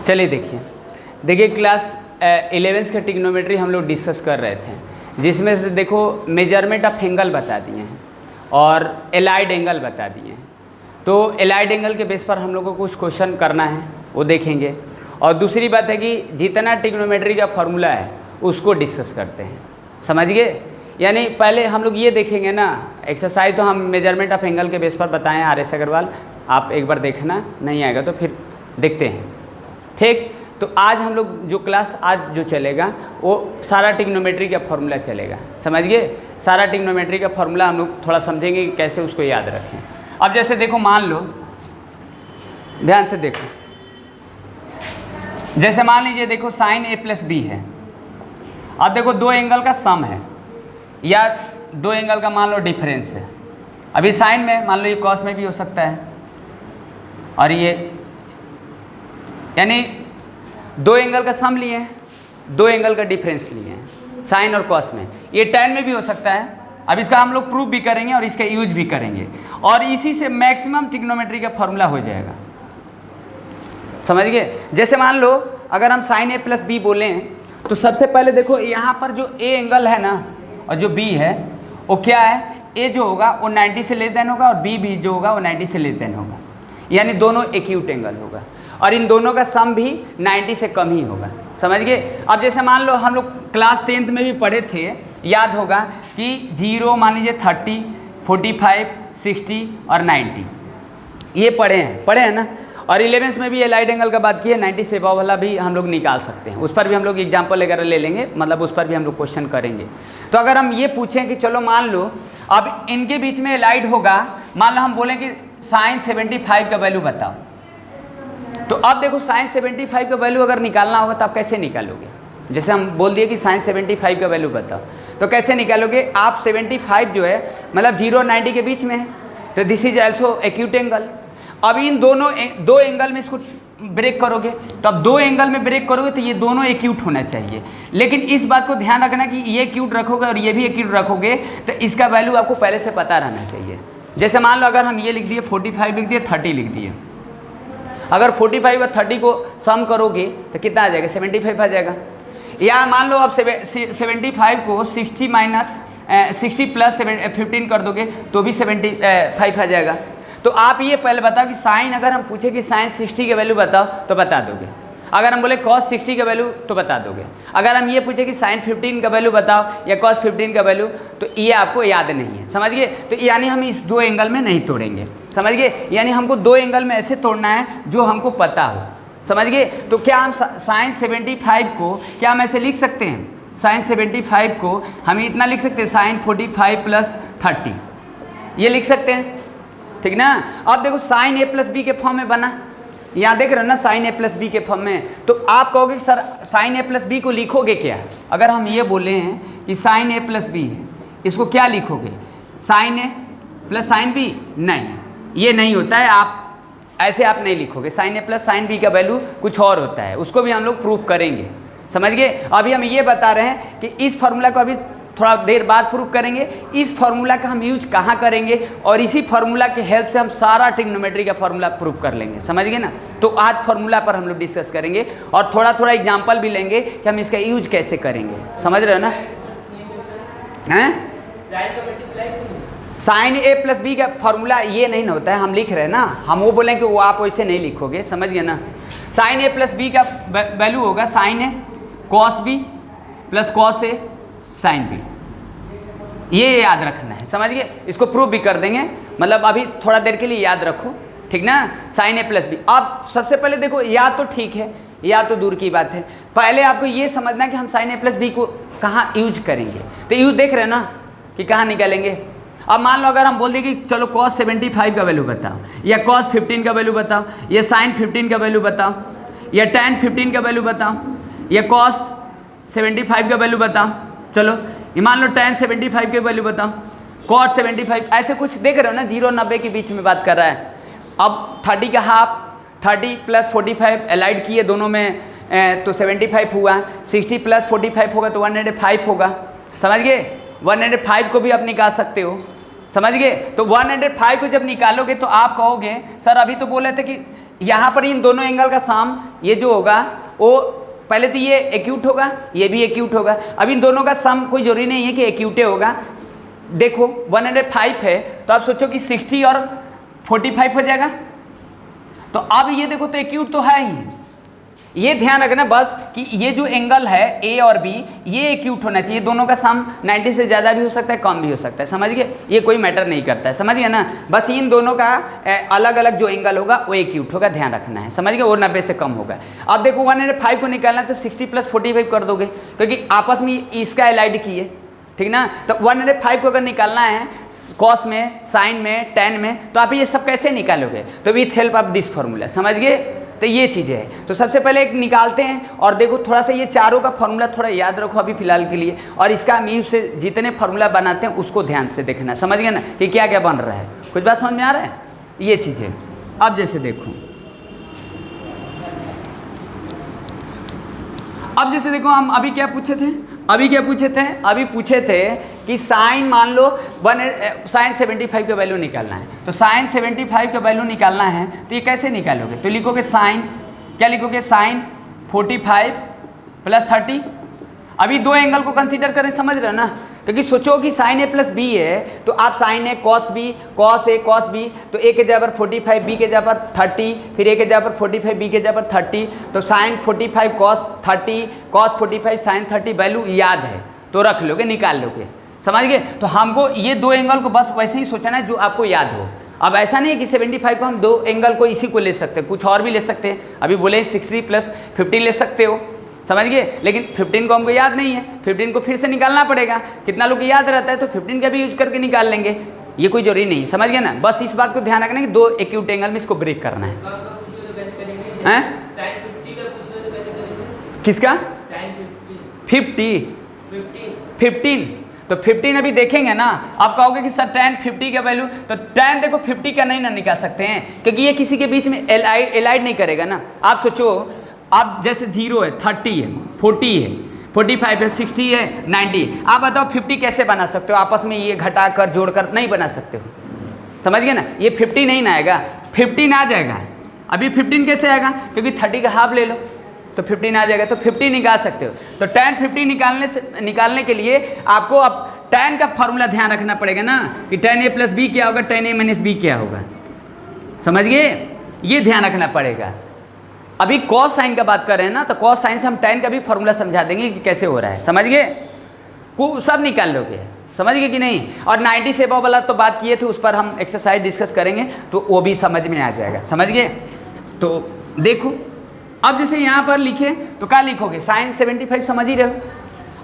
चलिए देखिए class 11th का ट्रिग्नोमेट्री हम लोग डिस्कस कर रहे थे, जिसमें से देखो मेजरमेंट ऑफ एंगल बता दिए हैं और एलाइड एंगल बता दिए हैं। तो एलाइड एंगल के बेस पर हम लोग को कुछ क्वेश्चन करना है, वो देखेंगे। और दूसरी बात है कि जितना ट्रिग्नोमेट्री का फार्मूला है उसको डिस्कस करते हैं, समझ गए। यानी पहले हम लोग ये देखेंगे ना, एक्सरसाइज तो हम मेजरमेंट ऑफ एंगल के बेस पर बताएं RS अग्रवाल, आप एक बार देखना, नहीं आएगा तो फिर देखते हैं, ठीक। तो आज हम लोग जो क्लास आज जो चलेगा वो सारा ट्रिग्नोमेट्री का फार्मूला चलेगा, समझ गए। सारा ट्रिग्नोमेट्री का फार्मूला हम लोग थोड़ा समझेंगे कि कैसे उसको याद रखें। अब जैसे देखो, मान लो, ध्यान से देखो, जैसे मान लीजिए देखो साइन A प्लस B है। अब देखो दो एंगल का सम है या दो एंगल का मान लो डिफरेंस है। अभी साइन में मान लो ये कॉस में भी हो सकता है, और ये यानी दो एंगल का सम लिए हैं, दो एंगल का डिफरेंस लिए हैं साइन और कॉस में। ये टैन में भी हो सकता है। अब इसका हम लोग प्रूफ भी करेंगे और इसका यूज भी करेंगे, और इसी से मैक्सिमम ट्रिग्नोमेट्री का फॉर्मूला हो जाएगा, समझ गए। जैसे मान लो अगर हम साइन A प्लस B बोलें तो सबसे पहले देखो यहाँ पर जो A एंगल है ना और जो B है वो क्या है, A जो होगा वो 90 से लेस देन होगा और B भी जो होगा वो 90 से लेस देन होगा, यानी दोनों एक्यूट एंगल होगा, और इन दोनों का सम भी 90 से कम ही होगा, समझ गए। अब जैसे मान लो हम लोग क्लास 10th में भी पढ़े थे, याद होगा कि 0 मान लीजिए 30, 45, 60 और 90 ये पढ़े हैं ना। और 11th में भी एलाइड एंगल का बात की है, 90 से अबव वाला भी हम लोग निकाल सकते हैं, उस पर भी हम लोग एग्जाम्पल वगैरह ले लेंगे, मतलब उस पर भी हम लोग क्वेश्चन करेंगे। तो अगर हम ये पूछें कि चलो मान लो अब इनके बीच में एलाइड होगा, मान लो हम बोलें कि साइन 75 का वैल्यू बताओ, तो अब देखो साइन 75 का वैल्यू अगर निकालना होगा तो आप कैसे निकालोगे। जैसे हम बोल दिए कि साइन 75 का वैल्यू बताओ, तो कैसे निकालोगे आप। 75 जो है मतलब 0 और 90 के बीच में है, तो this is also acute angle. अब इन दोनों दो एंगल में इसको ब्रेक करोगे, तो अब दो एंगल में ब्रेक करोगे तो ये दोनों एक्यूट होना चाहिए। लेकिन इस बात को ध्यान रखना कि ये एक्यूट रखोगे और ये भी एक्यूट रखोगे तो इसका वैल्यू आपको पहले से पता रहना चाहिए। जैसे मान लो अगर हम ये लिख दिए 45 लिख दिए, 30 लिख दिए, अगर 45 और 30 को सम करोगे तो कितना आ जाएगा, 75 आ जाएगा। या मान लो आप 75 को 60 प्लस 15 कर दोगे तो भी 75 आ जाएगा। तो आप ये पहले बताओ कि साइन, अगर हम पूछे कि साइन 60 का वैल्यू बताओ तो बता दोगे। अगर हम बोले कॉस 60 का वैल्यू तो बता दोगे। अगर हम ये पूछे कि साइन 15 का वैल्यू बताओ या कॉस 15 का वैल्यू, तो ये आपको याद नहीं है, समझ गए। तो यानी हम इस दो एंगल में नहीं तोड़ेंगे, समझ गए। यानी हमको दो एंगल में ऐसे तोड़ना है जो हमको पता हो, समझ गए। तो क्या हम साइन 75 को क्या हम ऐसे लिख सकते हैं, साइन 75 को हम इतना लिख सकते हैं, साइन 45 प्लस 30 ये लिख सकते हैं, ठीक ना। अब देखो साइन A प्लस B के फॉर्म में बना, यहाँ देख रहे हो ना साइन A प्लस B के फॉर्म में। तो आप कहोगे sir sine A plus B को लिखोगे क्या। अगर हम ये बोले हैं कि साइन A प्लस B है, इसको क्या लिखोगे, sine A plus sine B, नहीं, ये नहीं होता है। आप ऐसे आप नहीं लिखोगे, sine A plus sine B का वैल्यू कुछ और होता है, उसको भी हम लोग प्रूव करेंगे, समझ गए। अभी हम ये बता रहे हैं कि इस फार्मूला को अभी थोड़ा देर बाद प्रूव करेंगे। इस फार्मूला का हम यूज कहाँ करेंगे, और इसी फार्मूला के हेल्प से हम सारा ट्रिग्नोमेट्री का फार्मूला प्रूव कर लेंगे, समझ गए ना। तो आज फार्मूला पर हम लोग डिस्कस करेंगे और थोड़ा थोड़ा एग्जांपल भी लेंगे कि हम इसका यूज कैसे करेंगे, समझ रहे हो ना। हैं साइन A प्लस B का फार्मूला ये नहीं होता है, हम लिख रहे हैं ना, हम वो बोलें कि वो आप वैसे नहीं लिखोगे, समझ गए ना। साइन A प्लस B का वैल्यू होगा sine A cos B plus cos A sine B, ये याद रखना है, समझ गए। इसको प्रूव भी कर देंगे, मतलब अभी थोड़ा देर के लिए याद रखो, ठीक ना। Sine A plus B। अब सबसे पहले देखो, या तो ठीक है या तो दूर की बात है, पहले आपको ये समझना है कि हम साइन A प्लस B को कहाँ यूज करेंगे। तो यूज देख रहे हो ना कि कहाँ निकालेंगे। अब मान लो अगर हम बोल दें कि चलो कॉस 75 का वैल्यू बताओ, या कॉस 15 का वैल्यू बताओ, या साइन 15 का वैल्यू बताओ, या टैन 15 का वैल्यू बताओ, या कॉस 75 का वैल्यू बताओ। चलो ये मान लो टैन 75 के वैल्यू बताओ, कॉट 75, ऐसे कुछ देख रहे हो ना, 0 और 90 के बीच में बात कर रहा है। अब 30 का हाफ, 30 प्लस 45 एलाइड किए दोनों में, तो 75 हुआ। 60 प्लस 45 होगा तो 105 होगा, समझ गए। 105 को भी आप निकाल सकते हो, समझ गए। तो 105 को जब निकालोगे तो आप कहोगे सर अभी तो बोले थे कि यहाँ पर इन दोनों एंगल का सम ये जो होगा वो पहले तो ये एक्यूट होगा, ये भी एक्यूट होगा। अब इन दोनों का सम कोई जरूरी नहीं है कि एक्यूटे होगा। देखो 105 है तो आप सोचो कि 60 और 45 हो जाएगा। तो अब ये देखो तो एक्यूट तो है ही, ये ध्यान रखना बस कि ये जो एंगल है ए और बी ये एक्यूट होना चाहिए। दोनों का सम 90 से ज़्यादा भी हो सकता है, कम भी हो सकता है, समझ गए? ये कोई मैटर नहीं करता है, समझ गए ना? बस इन दोनों का अलग अलग जो एंगल होगा वो एक्यूट होगा, ध्यान रखना है, समझ गए? और 90 से कम होगा। अब देखो 105 को निकालना है तो 60 + 45 कर दोगे, क्योंकि आपस में इसका एलाइड की है, ठीक ना? तो 105 को अगर निकालना है कॉस में, साइन में, टेन में, तो आप ये सब कैसे निकालोगे? तो with help of this formula, समझ गए? तो ये चीज़ें है। तो सबसे पहले एक निकालते हैं और देखो थोड़ा सा ये चारों का फॉर्मूला थोड़ा याद रखो अभी फिलहाल के लिए, और इसका हम यूज से जितने फार्मूला बनाते हैं उसको ध्यान से देखना, समझ गए ना कि क्या क्या बन रहा है? कुछ बात समझ में आ रहा है? ये चीज़ें अब जैसे देखो, अब जैसे देखो हम अभी क्या पूछे थे? अभी पूछे थे कि साइन मान लो साइन 75 का वैल्यू निकालना है। तो साइन 75 का वैल्यू निकालना है तो ये कैसे निकालोगे? तो लिखोगे साइन, क्या लिखोगे? साइन 45 + 30। अभी दो एंगल को कंसीडर करें, समझ रहे हो ना? क्योंकि सोचो कि साइन ए + बी है तो आप sign A cos B, cos A cos B, तो ए के जगह पर 45, बी के जगह पर 30, फिर ए के जगह पर 45, बी के जगह पर 30, तो sine 45 cos 30, cos 45 sine 30 value याद है तो रख लोगे, निकाल लोगे, समझ गए? तो हमको ये दो एंगल को बस वैसे ही सोचना है जो आपको याद हो। अब ऐसा नहीं है कि 75 को हम दो एंगल को इसी को ले सकते हैं, कुछ और भी ले सकते हैं। अभी बोले 60 + 15 ले सकते हो, समझ गए? लेकिन 15 को हमको याद नहीं है, 15 को फिर से निकालना पड़ेगा। कितना लोग को याद रहता है तो 15 का भी यूज करके निकाल लेंगे, ये कोई जरूरी नहीं, समझ गए ना? बस इस बात को ध्यान रखना कि दो एक्यूट एंगल में इसको ब्रेक करना है। किसका? 15 तो 15 अभी देखेंगे ना। आप कहोगे कि सर tan 50 का वैल्यू, तो tan देखो 50 का नहीं ना निकाल सकते हैं क्योंकि ये किसी के बीच में एलाइड नहीं करेगा ना। आप सोचो, आप जैसे 0 है, 30 है, 40 है, 45 है, 60 है, 90 है, आप बताओ 50 कैसे बना सकते हो? आपस में ये घटाकर जोड़कर नहीं बना सकते हो, समझ गए ना? ये 50 नहीं ना आएगा, 15 आ जाएगा। अभी 15 कैसे आएगा? क्योंकि 30 का हाफ ले लो तो 15 आ जाएगा, तो 50 निकाल सकते हो। तो tan 50 निकालने के लिए आपको अब tan का फॉर्मूला ध्यान रखना पड़ेगा ना कि tan a + b क्या होगा, tan a - b क्या होगा, समझ गए? ये ध्यान रखना पड़ेगा। अभी कॉस साइन का बात कर रहे हैं ना, तो कॉस साइन से हम tan का भी फॉर्मूला समझा देंगे कि कैसे हो रहा है, समझ गए? सब निकाल लोगे, समझ गए कि नहीं? और 90 से अबव वाला तो बात किए थे, उस पर हम एक्सरसाइज डिस्कस करेंगे तो वो भी समझ में आ जाएगा, समझ गए? तो देखो अब जैसे यहाँ पर लिखे तो क्या लिखोगे? साइन 75 समझ ही रहे हो।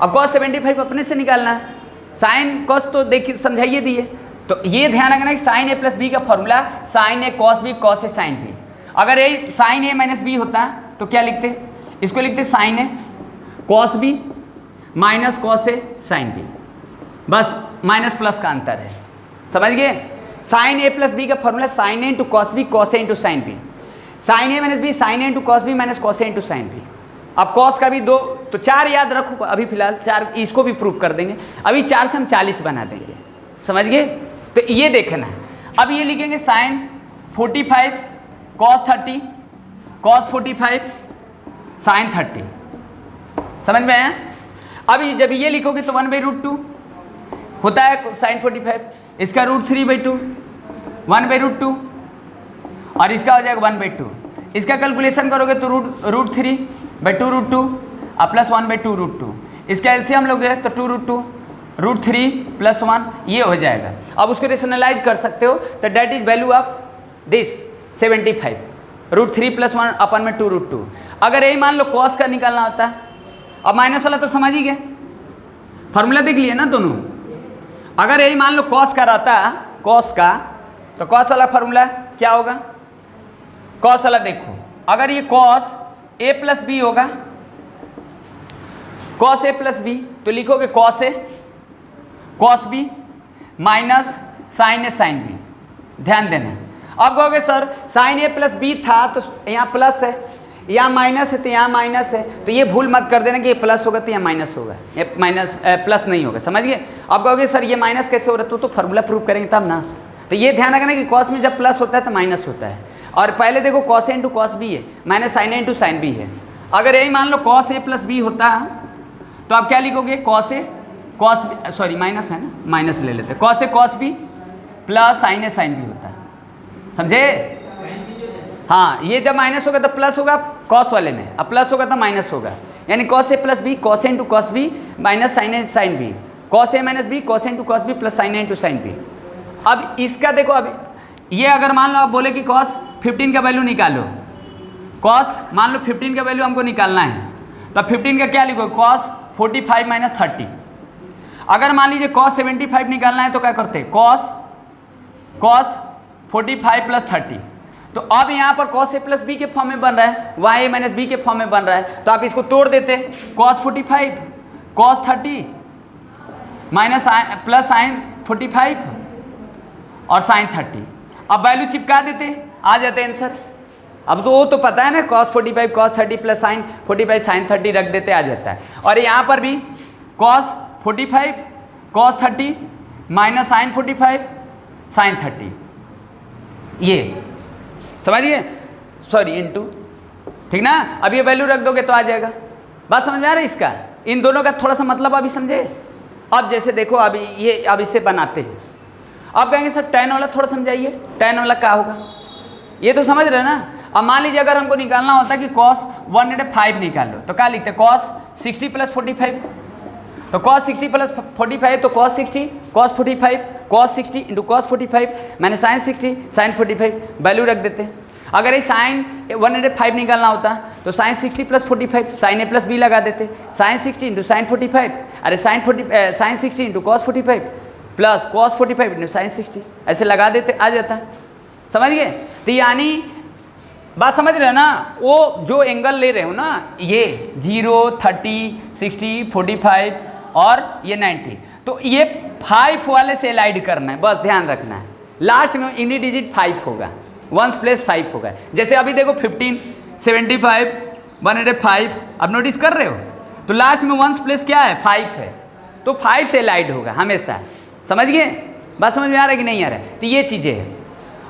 अब कॉस 75 अपने से निकालना है, साइन कॉस तो देखिए समझाइए दिए। तो ये ध्यान रखना कि साइन a + b का formula sine A cos B, cos A sine B. अगर ये साइन a - b होता तो क्या लिखते? इसको लिखते sine A cos B minus cos A sine B, बस माइनस प्लस का अंतर है, समझ गए? साइन a + b का formula sine A × cos B, cos A × sine B, sine a - b sine A × cos B minus cos A × sine B. अब cos का भी दो तो 4 याद रखो, अभी फिलहाल 4 इसको भी प्रूव कर देंगे। अभी 4 से हम 40 बना देंगे, समझ गए? तो ये देखना है। अब ये लिखेंगे साइन 45 कॉस 30 कॉस 45 साइन 30, समझ में आया? अभी जब ये लिखोगे तो 1/√2 होता है साइन 45, इसका √3/2 1/√2 और इसका हो जाएगा 1/2। इसका कैलकुलेशन करोगे तो √3/2√2 और प्लस 1/2√2। इसका एलसीएम लोगे तो 2√2 √3 + 1 ये हो जाएगा। अब उसको रेशनलाइज कर सकते हो तो that is value of this 75 √3 + 1 अपन में 2√2। अगर यही मान लो कॉस का निकालना होता है, अब माइनस वाला तो समझ ही गए, फॉर्मूला देख लिए ना दोनों। अगर यही मान लो कॉस का रहता कॉस का, तो कॉस वाला फॉर्मूला क्या होगा? कॉस वाला देखो, अगर ये कॉस a + b होगा, कॉस a + b, तो लिखोगे cos a cos b minus sine a sine b। ध्यान देना। अब कहोगे सर साइन a + b था तो यहाँ प्लस है, यहाँ माइनस है तो यहाँ माइनस है, तो ये भूल मत कर देना कि ये प्लस होगा तो यहाँ माइनस होगा, ये माइनस प्लस नहीं होगा, समझ गए? अब कहोगे सर ये माइनस कैसे हो रहा है? तो फार्मूला प्रूव करेंगे तब ना। तो ये ध्यान रखना कि कॉस में जब प्लस होता है तो माइनस होता है, और पहले देखो cos A into cos B है minus sine A into sine B है। अगर यही मान लो कॉस ए प्लस बी होता तो आप क्या लिखोगे, cos A cos B, sorry minus है ना, माइनस ले लेते, cos A cos B plus sine A sine B होता है, समझे। हाँ, ये जब माइनस होगा तो प्लस होगा कॉस वाले में, अब प्लस होगा तो माइनस होगा, यानी cos A plus B cos A into cos B minus sine A sine B, cos A minus B cos A into cos B plus sine A into sine B. अब इसका देखो, अब ये अगर मान लो आप बोले कि कॉस 15 का वैल्यू निकालो, कॉस मान लो 15 का वैल्यू हमको निकालना है, तो 15 का क्या लिखो, कॉस 45 माइनस 30। अगर मान लीजिए कॉस 75 निकालना है तो क्या करते, कॉस 45 प्लस 30। तो अब यहाँ पर कॉस ए प्लस बी के फॉर्म में बन रहा है, वाई ए माइनस बी के फॉर्म में बन रहा है, तो आप इसको तोड़ देते, cos 45 cos 30 minus plus sine 45 और साइन 30। अब वैल्यू चिपका देते, आ जाते आंसर। अब तो वो तो पता है ना, cos 45 cos 30 plus sine 45 sine 30 रख देते, आ जाता है। और यहाँ पर भी cos 45 cos 30 minus sine 45 sine 30, ये समझिए, सॉरी इनटू, ठीक ना। अब ये वैल्यू रख दोगे तो आ जाएगा। बात समझ में आ रहा है इसका, इन दोनों का थोड़ा सा मतलब अभी समझे। अब जैसे देखो, अभी ये अब इससे बनाते हैं। अब कहेंगे सर tan वाला थोड़ा समझाइए, tan वाला क्या होगा, ये तो समझ रहे हैं ना। अब मान लीजिए अगर हमको निकालना होता कि cos 105 निकाल लो, तो क्या लिखते, cos 60 प्लस 45, तो cos 60 प्लस 45 तो cos 60 cos 45 cos 60 into cos 45 मैंने साइन 60 साइन 45 वैल्यू रख देते। अगर ये साइन 105 निकालना होता तो sine 60 plus 45 sine A plus B लगा देते, साइन 60 इंटू साइन 45, अरे sine 60 into cos 45 plus cos 45 into sine 60, ऐसे लगा देते, आ जाता है, समझ गए। तो यानी बात समझ रहे हो ना, वो जो एंगल ले रहे हो ना, ये 0 30 60 45 और ये 90, तो ये 5 वाले से एलाइड करना है, बस ध्यान रखना है। लास्ट में इन्हीं डिजिट 5 होगा, 1 प्लस 5 होगा। जैसे अभी देखो 15 75 105, अब नोटिस कर रहे हो, तो लास्ट में 1 प्लस क्या है, 5 है, तो 5 से एलाइड होगा हमेशा, समझ गए। बात समझ में आ रहा है कि नहीं आ रहा है, तो ये चीज़ें हैं।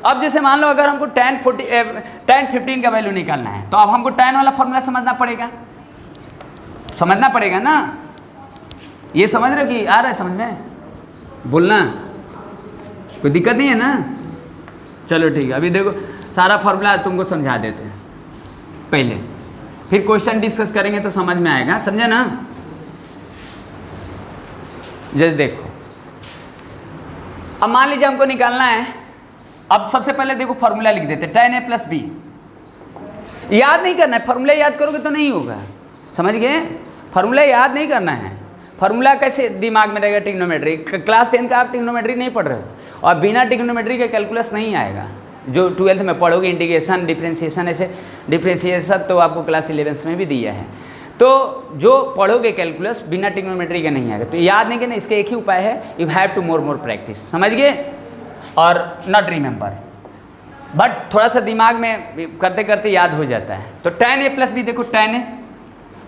अब जैसे मान लो अगर हमको tan 15 का वैल्यू निकालना है, तो अब हमको tan वाला फॉर्मूला समझना पड़ेगा ना। ये समझ रहे हो कि आ रहा है समझ में, बोलना कोई दिक्कत नहीं है ना। चलो ठीक है, अभी देखो सारा फॉर्मूला तुमको समझा देते हैं पहले, फिर क्वेश्चन डिस्कस करेंगे तो समझ में आएगा, समझे ना। जैसे देखो, अब मान लीजिए हमको निकालना है, अब सबसे पहले देखो फॉर्मूला लिख देते, tan a प्लस बी। याद नहीं करना है, फॉर्मूला याद करोगे तो नहीं होगा, समझ गए। फॉर्मूला याद नहीं करना है, फॉर्मूला कैसे दिमाग में रहेगा, ट्रिग्नोमेट्री। क्लास 10 का आप ट्रिग्नोमेट्री नहीं पढ़ रहे हो, और बिना ट्रिग्नोमेट्री के कैलकुलस नहीं आएगा। जो 12th में पढ़ोगे इंटीग्रेशन डिफ्रेंशिएशन, ऐसे डिफ्रेंशिएशन तो आपको क्लास 11th में भी दिया है, तो जो पढ़ोगे कैलकुलस बिना ट्रिग्नोमेट्री के नहीं आएगा। तो याद नहीं करना, इसके एक ही उपाय है, you have to more practice, समझ गए, और नॉट रिमेंबर, बट थोड़ा सा दिमाग में करते करते याद हो जाता है। तो tan a प्लस बी, देखो tan a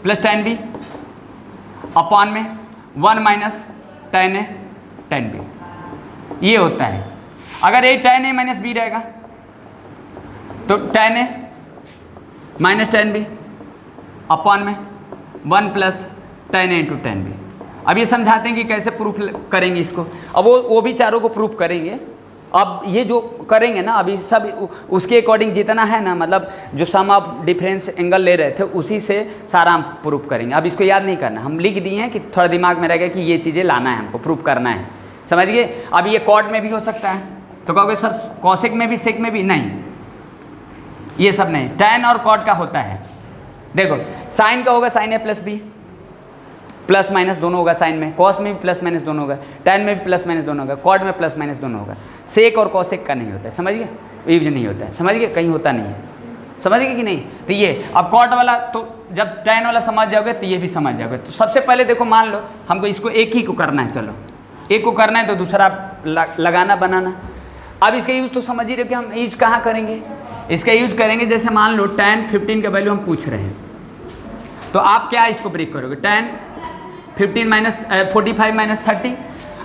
plus tan b upon में 1 minus tan a tan b, ये होता है। अगर ये tan a माइनस बी रहेगा तो tan a minus tan b upon में 1 plus tan a into tan b। अब ये समझाते हैं कि कैसे प्रूफ करेंगे इसको। अब वो भी चारों को प्रूफ करेंगे। अब ये जो करेंगे ना, अभी सब उसके अकॉर्डिंग जितना है ना, मतलब जो सम ऑफ डिफरेंस एंगल ले रहे थे उसी से सारा हम प्रूफ करेंगे। अब इसको याद नहीं करना, हम लिख दिए हैं कि थोड़ा दिमाग में रहेगा कि ये चीज़ें लाना है, हमको प्रूफ करना है, समझ गए। अब ये कॉट में भी हो सकता है, तो कहोगे सर कॉसेक में भी सेक में भी, नहीं, ये सब नहीं, tan और कॉट का होता है। देखो साइन का होगा sine a plus B, plus minus दोनों होगा साइन में, कॉस में भी प्लस माइनस दोनों होगा, tan में भी प्लस माइनस दोनों होगा, कॉट में प्लस माइनस दोनों होगा। सेक और कॉसेक का नहीं होता है, समझ गए, यूज नहीं होता है, समझ गए, कहीं होता नहीं है, समझ गए कि नहीं। तो ये अब कॉट वाला, तो जब tan वाला समझ जाओगे तो ये भी समझ जाओगे। तो सबसे पहले देखो, मान लो हमको इसको एक ही को करना है, चलो एक को करना है तो दूसरा लगाना बनाना। अब इसका यूज़ तो समझ ही रहे कि हम यूज कहाँ करेंगे, इसका यूज करेंगे जैसे मान लो tan 15 का वैल्यू हम पूछ रहे हैं, तो आप क्या इसको ब्रेक करोगे, tan 15 माइनस 45 माइनस 30।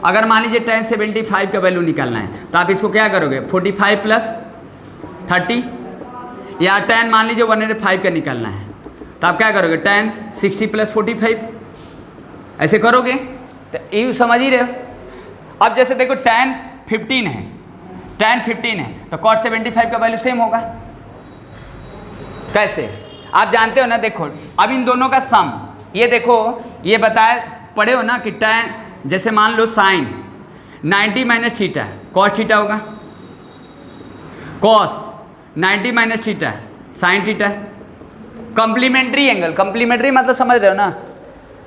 अगर मान लीजिए tan 75 का वैल्यू निकालना है, तो आप इसको क्या करोगे, 45 प्लस 30 यहाँ tan मान लीजिए 105 का निकालना है, तो आप क्या करोगे, tan 60 + 45 ऐसे करोगे, तो ये समझ ही रहे हो। अब जैसे देखो tan 15 है, tan 15 है तो cot 75 का वैल्यू सेम होगा। कैसे आप जानते हो ना, देखो अब इन दोनों का सम, ये देखो ये बताया पढ़े हो ना कि tan, जैसे मान लो sin 90 - थीटा cos थीटा होगा, cos 90 - theta sin theta. Complementary angle, complementary मतलब समझ रहे हो ना,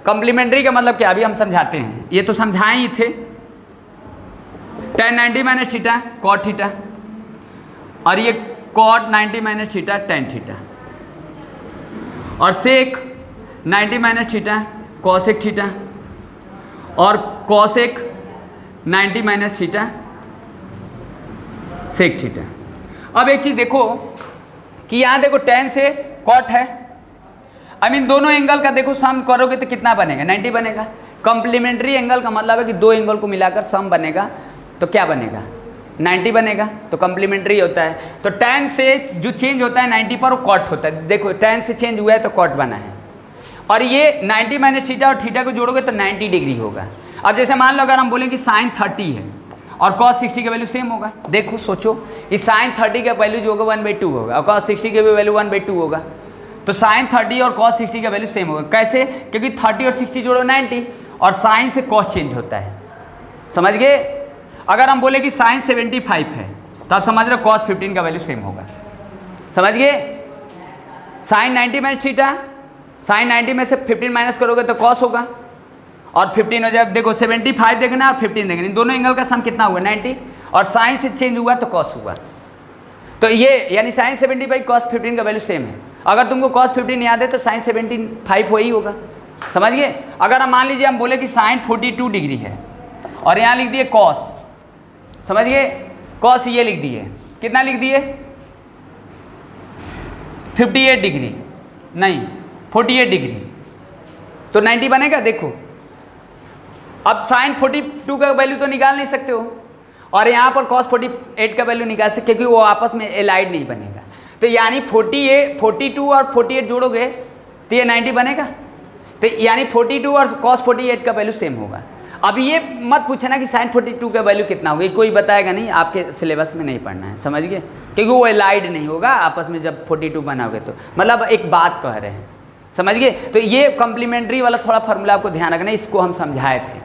कॉम्प्लीमेंट्री का मतलब क्या, अभी हम समझाते हैं, ये तो समझाए ही थे। tan 90 - थीटा cot थीटा, और ये cot 90 - थीटा tan थीटा, और sec 90 - थीटा cosec थीटा, और cosec 90 - थीटा sec थीटा। अब एक चीज़ देखो कि यहाँ देखो tan से cot है, अब इन दोनों एंगल का देखो सम करोगे तो कितना बनेगा, 90 बनेगा। कॉम्प्लीमेंट्री एंगल का मतलब है कि दो एंगल को मिलाकर सम बनेगा तो क्या बनेगा, 90 बनेगा, तो कॉम्प्लीमेंट्री होता है। तो tan से जो चेंज होता है 90 पर, वो cot होता है। देखो tan से चेंज हुआ है तो cot बना है, और ये 90 - थीटा और थीटा को जोड़ोगे तो 90 डिग्री होगा। अब जैसे मान लो अगर हम बोलें कि sin 30 है और cos 60 का वैल्यू सेम होगा, देखो सोचो कि sin 30 का वैल्यू जो होगा 1/2 होगा और cos 60 का भी वैल्यू 1/2 होगा, तो sin 30 और cos 60 का वैल्यू सेम होगा। कैसे, क्योंकि 30 और 60 जोड़ो 90, और sin से cos चेंज होता है, समझ गए। अगर हम बोले कि sin 75 है तो आप समझ रहे हो cos 15 का वैल्यू सेम होगा, समझ गए। sin 90 - थीटा, sin 90 में से 15 माइनस करोगे तो cos होगा, और 15 हो जाए, देखो 75 देखना और 15 देखना, इन दोनों एंगल का सम कितना हुआ 90, और sin से चेंज हुआ तो cos हुआ। तो ये यानी sin 75 cos 15 का वैल्यू सेम है। अगर तुमको cos 15 याद है तो sin 75 वही होगा, समझ गए। अगर हम मान लीजिए हम बोले कि sin 42 डिग्री है और यहाँ लिख दिए cos, समझ गए, cos ये लिख दिए, कितना लिख दिए 58 डिग्री, नहीं 48 डिग्री, तो 90 बनेगा। देखो अब sin 42 का वैल्यू तो निकाल नहीं सकते हो, और यहाँ पर cos 48 का वैल्यू निकाल सकते, क्योंकि वो आपस में एलाइड नहीं बनेगा। तो यानी 42 और 48 जोड़ोगे तो ये 90 बनेगा, तो यानी 42 और cos 48 का वैल्यू सेम होगा। अब ये मत पूछना कि sin 42 का वैल्यू कितना होगा, कोई बताएगा नहीं, आपके सिलेबस में नहीं पढ़ना है, समझ गए, क्योंकि वो एलाइड नहीं होगा आपस में जब 42 बनाओगे तो, मतलब एक बात कह रहे हैं, समझ गए। तो ये कॉम्प्लीमेंट्री वाला थोड़ा फार्मूला आपको ध्यान रखना, इसको हम समझाए थे,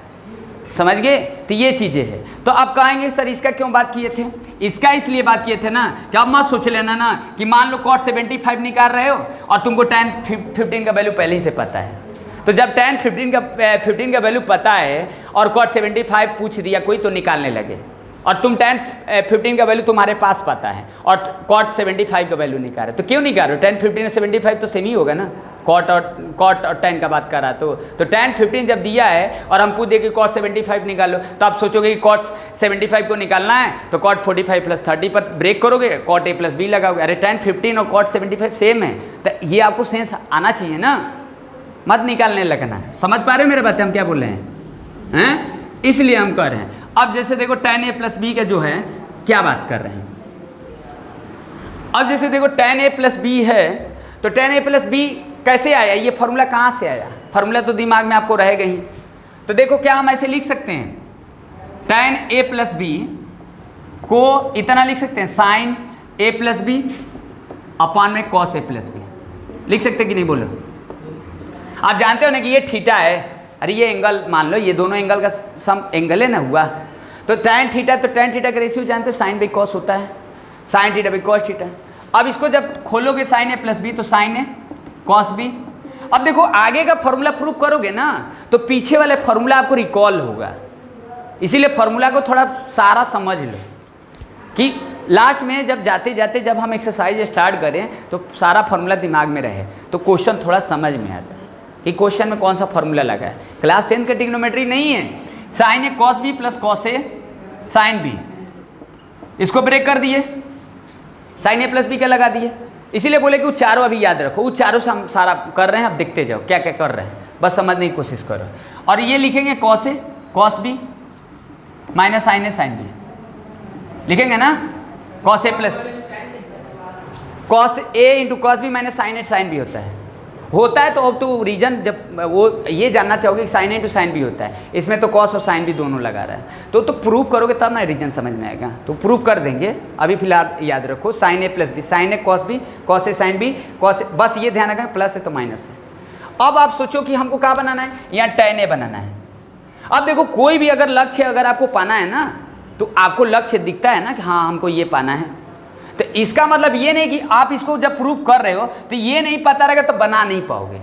समझ गए। तो ये चीज़ें हैं। तो अब कहेंगे सर इसका क्यों बात किए थे, इसका इसलिए बात किए थे ना कि अब मत सोच लेना ना कि मान लो cot 75 निकाल रहे हो और तुमको tan 15 का वैल्यू पहले ही से पता है, तो जब tan 15 का वैल्यू पता है और cot 75 पूछ दिया कोई तो निकालने लगे, और तुम tan 15 का वैल्यू तुम्हारे पास पता है और cot 75 का वैल्यू निकाल रहे, तो क्यों निकाल रहे हो, tan 15 और 75 तो सेम ही होगा ना, cot और tan का बात कर रहा तो tan 15 जब दिया है और हम पूछ दे कि cot 75 निकालो, तो आप सोचोगे कि cot 75 को निकालना है तो cot 45 + 30 पर ब्रेक करोगे, cot a + b लगाओगे, अरे tan 15 और cot 75 सेम है, तो ये आपको सेंस आना चाहिए ना, मत निकालने लगना। समझ पा रहे हो मेरे बातें, हम क्या बोल रहे हैं, इसलिए हम कर रहे हैं। अब जैसे देखो tan a + b का जो है क्या बात कर रहे हैं, अब जैसे देखो tan a + b है, तो tan a + b कैसे आया, ये फार्मूला कहाँ से आया, फार्मूला तो दिमाग में आपको रहेगा ही। तो देखो क्या हम ऐसे लिख सकते हैं, tan a + b को इतना लिख सकते हैं sin a + b अपान में cos a + b, लिख सकते कि नहीं, बोलो। आप जानते हो ना कि ये थीटा है, अरे ये एंगल मान लो, ये दोनों एंगल का सम एंगल है ना हुआ, तो tan थीटा, तो tan थीटा का रेशियो जानते हो sin / cos होता है, sin थीटा / cos थीटा। अब इसको जब खोलोगे sin a + b तो sin a cos b। अब देखो आगे का फॉर्मूला प्रूव करोगे ना तो पीछे वाले फॉर्मूला आपको रिकॉल होगा, इसीलिए फॉर्मूला को थोड़ा सारा समझ लो कि लास्ट में जब जाते जाते जब हम एक्सरसाइज स्टार्ट करें तो सारा फॉर्मूला दिमाग में रहे, तो क्वेश्चन थोड़ा समझ में आता है कि क्वेश्चन में कौन सा फॉर्मूला लगा है। क्लास 10 का ट्रिग्नोमेट्री नहीं है, sin a cos b + cos a sin b, इसको ब्रेक कर दिए, sin a + b का लगा दिए, इसीलिए बोले कि वो चारों अभी याद रखो, वो चारों से हम सारा कर रहे हैं, अब देखते जाओ क्या क्या कर रहे हैं, बस समझने की कोशिश करो। और ये लिखेंगे cos a cos b - sin a sin b, लिखेंगे ना, cos a + cos A into cos B minus sine A sine B होता है तो अब तो रीजन जब वो ये जानना चाहोगे कि sign A into sine B होता है, इसमें तो कॉस और साइन भी दोनों लगा रहा है, तो प्रूव करोगे तब ना रीजन समझ में आएगा। तो प्रूव कर देंगे, अभी फिलहाल याद रखो sign A plus B, sine A cos B, cos A sine B, cos, बस ये ध्यान रखें प्लस है तो माइनस है। अब आप सोचो कि हमको क्या बनाना है, यहाँ tan ए बनाना है। अब देखो कोई भी अगर लक्ष्य अगर आपको पाना है ना, तो आपको लक्ष्य दिखता है ना कि हाँ हमको ये पाना है, तो इसका मतलब ये नहीं कि आप इसको जब प्रूफ कर रहे हो तो ये नहीं पता रहेगा तो बना नहीं पाओगे।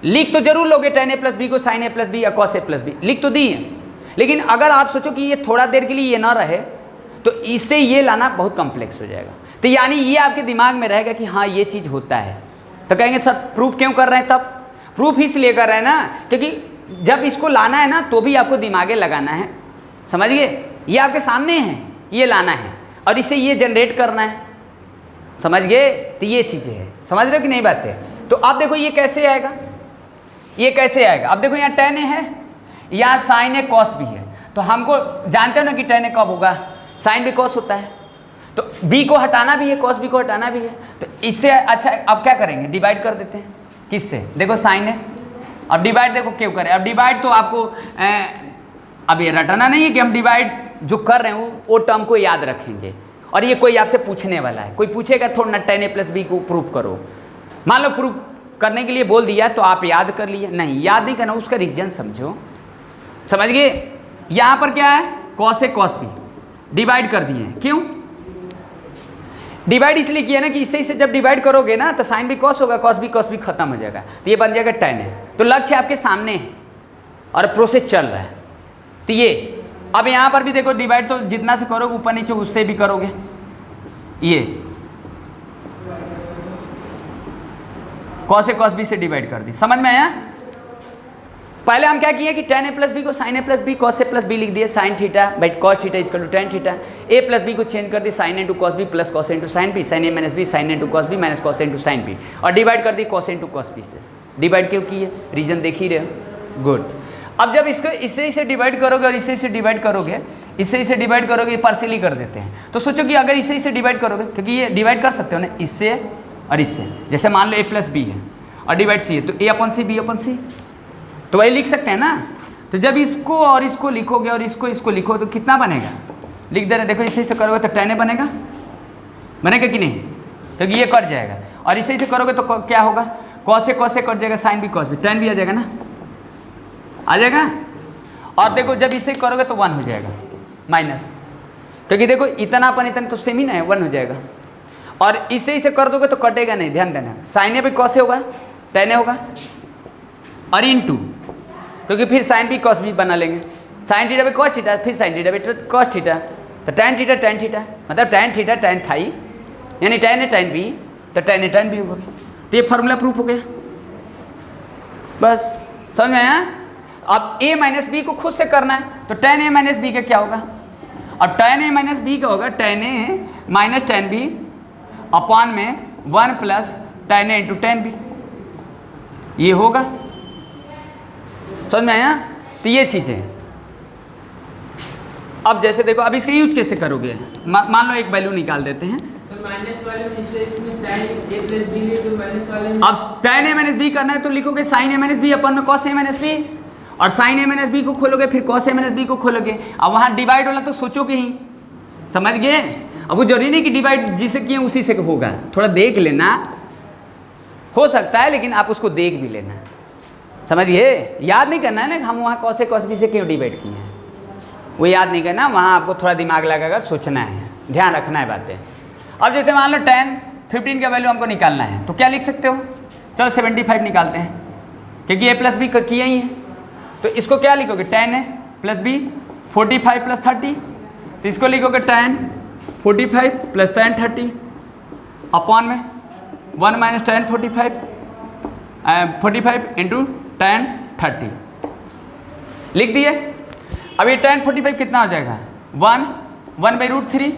लिख तो जरूर लोगे tan a प्लस बी को sin a प्लस बी या cos a प्लस बी, लिख तो दिए, लेकिन अगर आप सोचो कि ये थोड़ा देर के लिए ये ना रहे तो इससे ये लाना बहुत कॉम्प्लेक्स हो जाएगा। तो यानी ये आपके दिमाग में रहेगा कि हाँ ये चीज़ होता है, तो कहेंगे सर प्रूफ क्यों कर रहे हैं? तब प्रूफ इसलिए कर रहे हैं ना क्योंकि जब इसको लाना है ना तो भी आपको दिमागे लगाना है, समझ गए? ये आपके सामने है, ये लाना है और इसे ये जनरेट करना है, समझ गए? तो ये चीज़ें हैं, समझ रहे हो कि नहीं बातें? तो अब देखो ये कैसे आएगा, ये कैसे आएगा? अब देखो यहाँ tan a है, यहाँ sin a cos b है, तो हमको जानते हो ना कि tan a कब होगा, sin b cos होता है, तो b को हटाना भी है, cos b को हटाना भी है, तो इससे अच्छा अब क्या करेंगे, डिवाइड कर देते हैं। किससे? देखो sin a, अब डिवाइड देखो क्यों करें, अब डिवाइड तो आपको अब ये रटाना नहीं है कि हम डिवाइड जो कर रहे हैं वो टर्म को याद रखेंगे, और ये कोई आपसे पूछने वाला है, कोई पूछेगा थोड़ा ना tan a प्लस बी को प्रूफ करो, मान लो प्रूफ करने के लिए बोल दिया तो आप याद कर लिए, नहीं याद नहीं करना, उसका रीजन समझो, समझ गए? यहाँ पर क्या है, cos a cos b divide कर दिए, क्यों डिवाइड? इसलिए किया ना कि इससे जब डिवाइड करोगे ना तो साइन भी cos होगा, cos b खत्म हो जाएगा, तो ये बन जाएगा tan a। तो लक्ष्य आपके सामने है और प्रोसेस चल रहा है, तो ये अब यहाँ पर भी देखो डिवाइड तो जितना से करोगे ऊपर नीचे उससे भी करोगे, ये cos a cos b से डिवाइड कर दी, समझ में आया? पहले हम क्या किए कि tan a प्लस बी को sin a plus B cos a plus B लिख दिए, sin theta by cos theta equal to tan theta, a plus B को चेंज कर दी sin a into cos b plus cos a into sin b, sin a minus b sin a into cos b minus cos a into sin b, और divide कर दी cos a into cos b से। Divide क्यों किए? Reason देख ही रहे हो, good. अब जब इसको इससे इसे डिवाइड करोगे और इससे इसे डिवाइड करोगे, इससे इसे डिवाइड करोगे, पार्शियली कर देते हैं, तो सोचो कि अगर इससे इसे डिवाइड करोगे, क्योंकि ये डिवाइड कर सकते हो ना इससे और इससे, जैसे मान लो a प्लस बी है और डिवाइड सी है तो a अपन सी बी अपन सी, तो वही लिख सकते हैं ना। तो जब इसको और इसको लिखोगे और इसको लिखो तो कितना बनेगा, लिख दे रहे, देखो इसे करोगे तो tan a बनेगा, बनेगा कि नहीं? क्योंकि ये कट जाएगा, और इसे करोगे तो क्या होगा, cos a कट जाएगा, sin भी cos भी, tan भी आ जाएगा ना, आ जाएगा। और देखो जब इसे करोगे तो 1 हो जाएगा माइनस, क्योंकि देखो इतना अपन इतना तो सेम ही ना है, 1 हो जाएगा। और इसे कर दोगे तो कटेगा नहीं, ध्यान देना, sin a भी cos a होगा, tan a होगा, और इनटू, क्योंकि फिर sin भी cos भी बना लेंगे, sin थीटा भी cos थीटा, फिर sin थीटा भी cos थीटा, तो tan थीटा मतलब tan थीटा tan फाई, यानी tan a tan b, तो tan a tan b होगा। तो ये फार्मूला प्रूफ हो गया, बस समझ में आया? अब a माइनस बी को खुद से करना है, तो tan a माइनस बी का क्या होगा, और tan a माइनस बी का होगा tan a minus tan b upon में 1 plus tan a into tan b, ये होगा, समझ में आया? तो ये चीज़ें अब जैसे देखो, अब इसका यूज कैसे करोगे, मान लो एक वैल्यू निकाल देते हैं, अब tan a माइनस बी करना है तो लिखोगे sin a माइनस बी अपन में cos a माइनस बी, और sin a माइनस बी को खोलोगे फिर cos a माइनस बी को खोलोगे। अब वहाँ डिवाइड वाला तो सोचोगे ही, समझ गए? अब वो जरूरी नहीं कि डिवाइड जिसे किए उसी से होगा, थोड़ा देख लेना, हो सकता है लेकिन आप उसको देख भी लेना, समझिए? याद नहीं करना है ना हम वहाँ cos a cos b से क्यों डिवाइड किए हैं, वो याद नहीं करना, वहाँ आपको थोड़ा दिमाग लगाकर सोचना है, ध्यान रखना है बातें। अब जैसे मान लो tan 15 का वैल्यू हमको निकालना है, तो क्या लिख सकते हो, चलो 75 निकालते हैं, क्योंकि a प्लस बी किया ही है, तो इसको क्या लिखोगे, tan a plus B 45 plus 30, तो इसको लिखोगे tan 45 प्लस tan 30 अपॉन में 1 माइनस tan 45 इंटू tan 30 लिख दिए। अब ये tan 45 कितना हो जाएगा, 1/√3,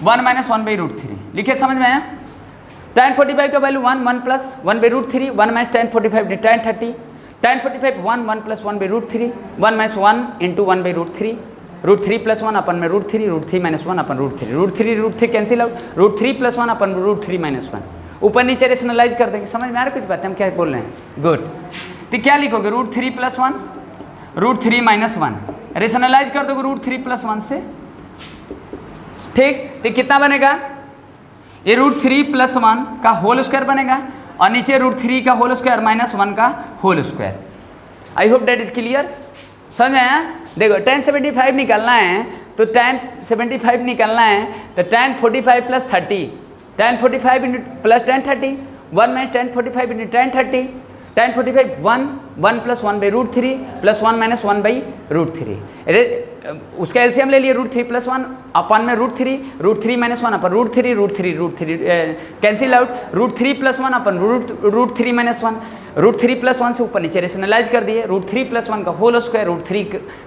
1 माइनस 1/√3 लिखिए, समझ में आया? tan 45 का value 1 plus 1/√3, 1 minus tan 45 tan 30, tan 45 1 plus 1/√3, 1 minus 1 into 1/√3, √3 + 1 अपन में √3, √3 - 1 अपन √3, √3 कैंसिल आउट, √3 + 1 अपन √3 - 1, ऊपर नीचे रेशनलाइज कर देंगे। समझ में आ रहा है कुछ बात हम क्या बोल रहे हैं? गुड। तो क्या लिखोगे? √3 + 1, √3 - 1, रेशनलाइज कर दोगे √3 + 1 से, ठीक। तो कितना बनेगा? ये √3 + 1 का होल स्क्वायर बनेगा और नीचे √3 का होल स्क्वायर - 1 का whole square. I hope that is clear. समझ में आया? देखो tan 75 निकालना है तो tan 75 निकालना है तो tan 45 + 30, tan 45 + tan 30, 1 - tan 45 × tan 30, tan 45 1 + 1/√3 + 1 - 1/√3, उसका एलसीएम ले लिए √3 + 1 अपन में √3, √3 - 1 अपन √3, √3 कैंसिल आउट, √3 + 1 अपन √3 - 1, √3 + 1 से ऊपर नीचे रेशनलाइज कर दिए, √3 + 1 का होल स्क्वायर, √3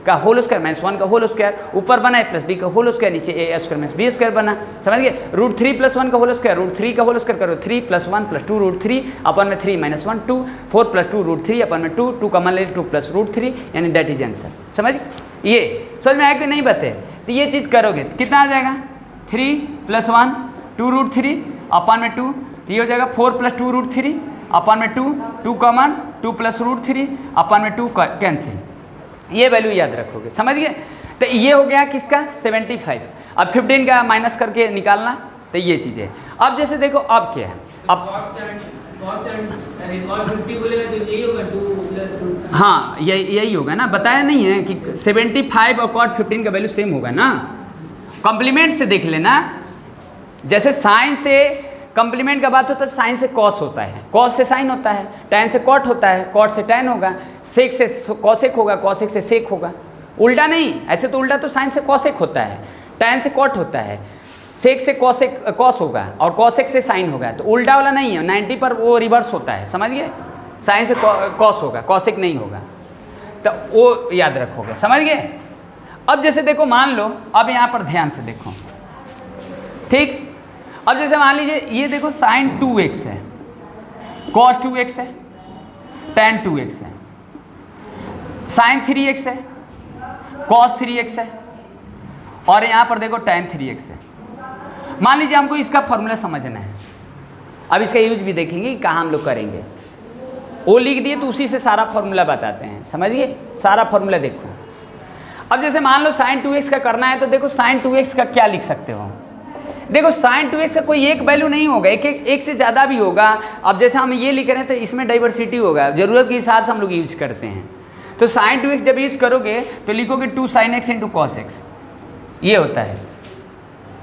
का होल स्क्वायर - 1 का होल स्क्वायर, ऊपर बना a + b का होल स्क्वायर, नीचे a² - b² बना। समझ गए? √3 + 1 का होल स्क्वायर, √3 का होल स्क्वायर करो 3 + 1 + 2 √3 अपन में 3 - 1 2, 4 + 2 √3 अपन में 2 कॉमन ले 2 + √3, यानी डेट इज आंसर। समझ ये समझ में आया कि नहीं बते? तो ये चीज़ करोगे कितना आ जाएगा? 3 + 1 2 √3 अपन में 2, तो ये हो जाएगा 4 + 2 √3 अपन में 2 कॉमन 2 + √3 अपन में 2 कैंसिल। ये वैल्यू याद रखोगे। समझ गए? तो ये हो गया किसका? 75। अब 15 का माइनस करके निकालना, तो ये चीज़ है। अब जैसे देखो अब क्या है, अब हाँ यही होगा ना, बताया नहीं है कि 75 और cot 15 का वैल्यू सेम होगा ना। कॉम्प्लीमेंट से देख लेना, जैसे साइन से कॉम्प्लीमेंट का बात होता है, साइन से कॉस होता है, कॉस से साइन होता है, टैन से कॉट होता है, कॉट से टैन होगा, सेक से कॉसेक होगा, कॉसेक से सेक होगा। उल्टा नहीं, ऐसे तो उल्टा तो साइन से कॉसेक होता है, टैन से कॉट होता है, सेक से कॉसेक कॉस होगा और कॉसेक से साइन होगा। तो उल्टा वाला नहीं है, 90 पर वो रिवर्स होता है। समझ गए? साइन से कॉस होगा, कॉसेक नहीं होगा, तो वो याद रखोगे। समझ गए? अब जैसे देखो मान लो, अब यहाँ पर ध्यान से देखो, ठीक। अब जैसे मान लीजिए ये देखो साइन 2x है, कॉस 2x है, टैन 2x है, साइन 3x है, कॉस 3x है और यहाँ पर देखो टैन 3x है। मान लीजिए हमको इसका फॉर्मूला समझना है, अब इसका यूज भी देखेंगे कि कहाँ हम लोग करेंगे। वो लिख दिए तो उसी से सारा फॉर्मूला बताते हैं। समझिए? सारा फॉर्मूला देखो। अब जैसे मान लो साइन 2x का करना है तो देखो साइन 2x का क्या लिख सकते हो? देखो साइन 2x का कोई एक वैल्यू नहीं होगा, एक से ज़्यादा भी होगा। अब जैसे हम ये लिख रहे हैं तो इसमें डाइवर्सिटी होगा, ज़रूरत के हिसाब से हम लोग यूज करते हैं। तो साइन 2x जब यूज करोगे तो लिखोगे 2 sin x × cos x, ये होता है।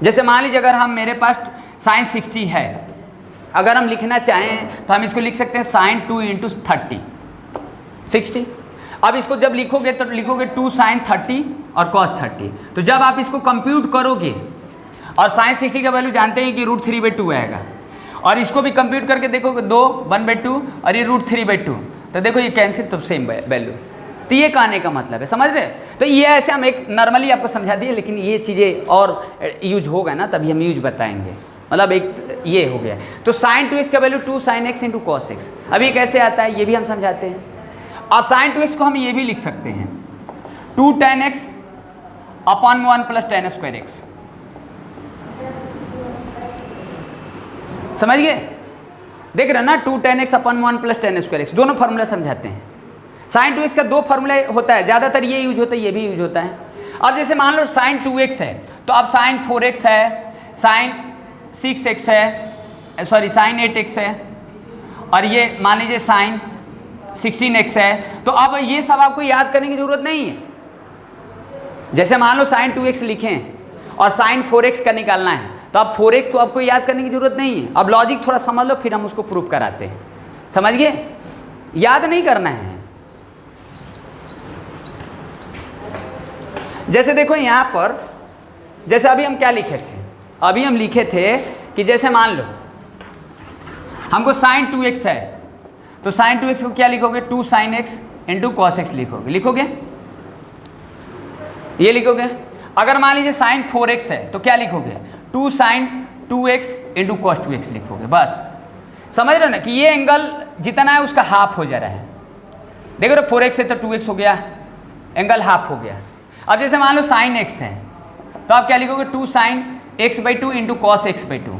जैसे मान लीजिए अगर हम मेरे पास साइन 60 है, अगर हम लिखना चाहें तो हम इसको लिख सकते हैं साइन 2 × 30 60। अब इसको जब लिखोगे तो लिखोगे 2 sin 30 और cos 30। तो जब आप इसको कंप्यूट करोगे और साइन 60 का वैल्यू जानते हैं कि √3/2 आएगा, और इसको भी कंप्यूट करके देखोगे 2 1/2 और ये √3/2, तो देखो ये कैंसिल, तो सेम वैल्यू। तो ये कहने का मतलब है, समझ रहे? तो ये ऐसे हम एक नॉर्मली आपको समझा दिए, लेकिन ये चीज़ें और यूज होगा ना तभी हम यूज बताएंगे। मतलब एक ये हो गया। तो साइन 2x का value 2 sin x × cos x। अब ये कैसे आता है ये भी हम समझाते हैं। और साइन 2x को हम ये भी लिख सकते हैं 2 tan x अपन 1 + tan² x। समझ गए? देख रहे ना, 2 tan x अपन 1 + tan² x, दोनों फार्मूला समझाते हैं। साइन 2x का 2 फार्मूला होता है, ज़्यादातर ये यूज होता है, ये भी यूज होता है। अब जैसे मान लो साइन 2x है तो अब साइन 4x है, साइन 6x है, सॉरी साइन 8x है, और ये मान लीजिए साइन 16x है। तो अब ये सब आपको याद करने की ज़रूरत नहीं है। जैसे मान लो साइन 2x लिखें और साइन 4x का निकालना है, तो अब 4x तो आपको याद करने की ज़रूरत नहीं है। अब लॉजिक थोड़ा समझ लो, फिर हम उसको प्रूव कराते हैं। समझ गए? याद नहीं करना है। जैसे देखो यहाँ पर, जैसे अभी हम क्या लिखे थे, अभी हम लिखे थे कि जैसे मान लो हमको साइन 2x है, तो साइन 2x को क्या लिखोगे? 2 sin x × cos x लिखोगे। लिखोगे? ये लिखोगे। अगर मान लीजिए साइन 4x है तो क्या लिखोगे? 2 sin 2x × cos 2x लिखोगे। बस समझ रहे हो ना कि ये एंगल जितना है उसका हाफ हो जा रहा है। देखो 4x है तो 2x हो गया, एंगल हाफ हो गया। अब जैसे मान लो साइन एक्स है तो आप क्या लिखोगे 2 sine x by 2 into cos X by 2,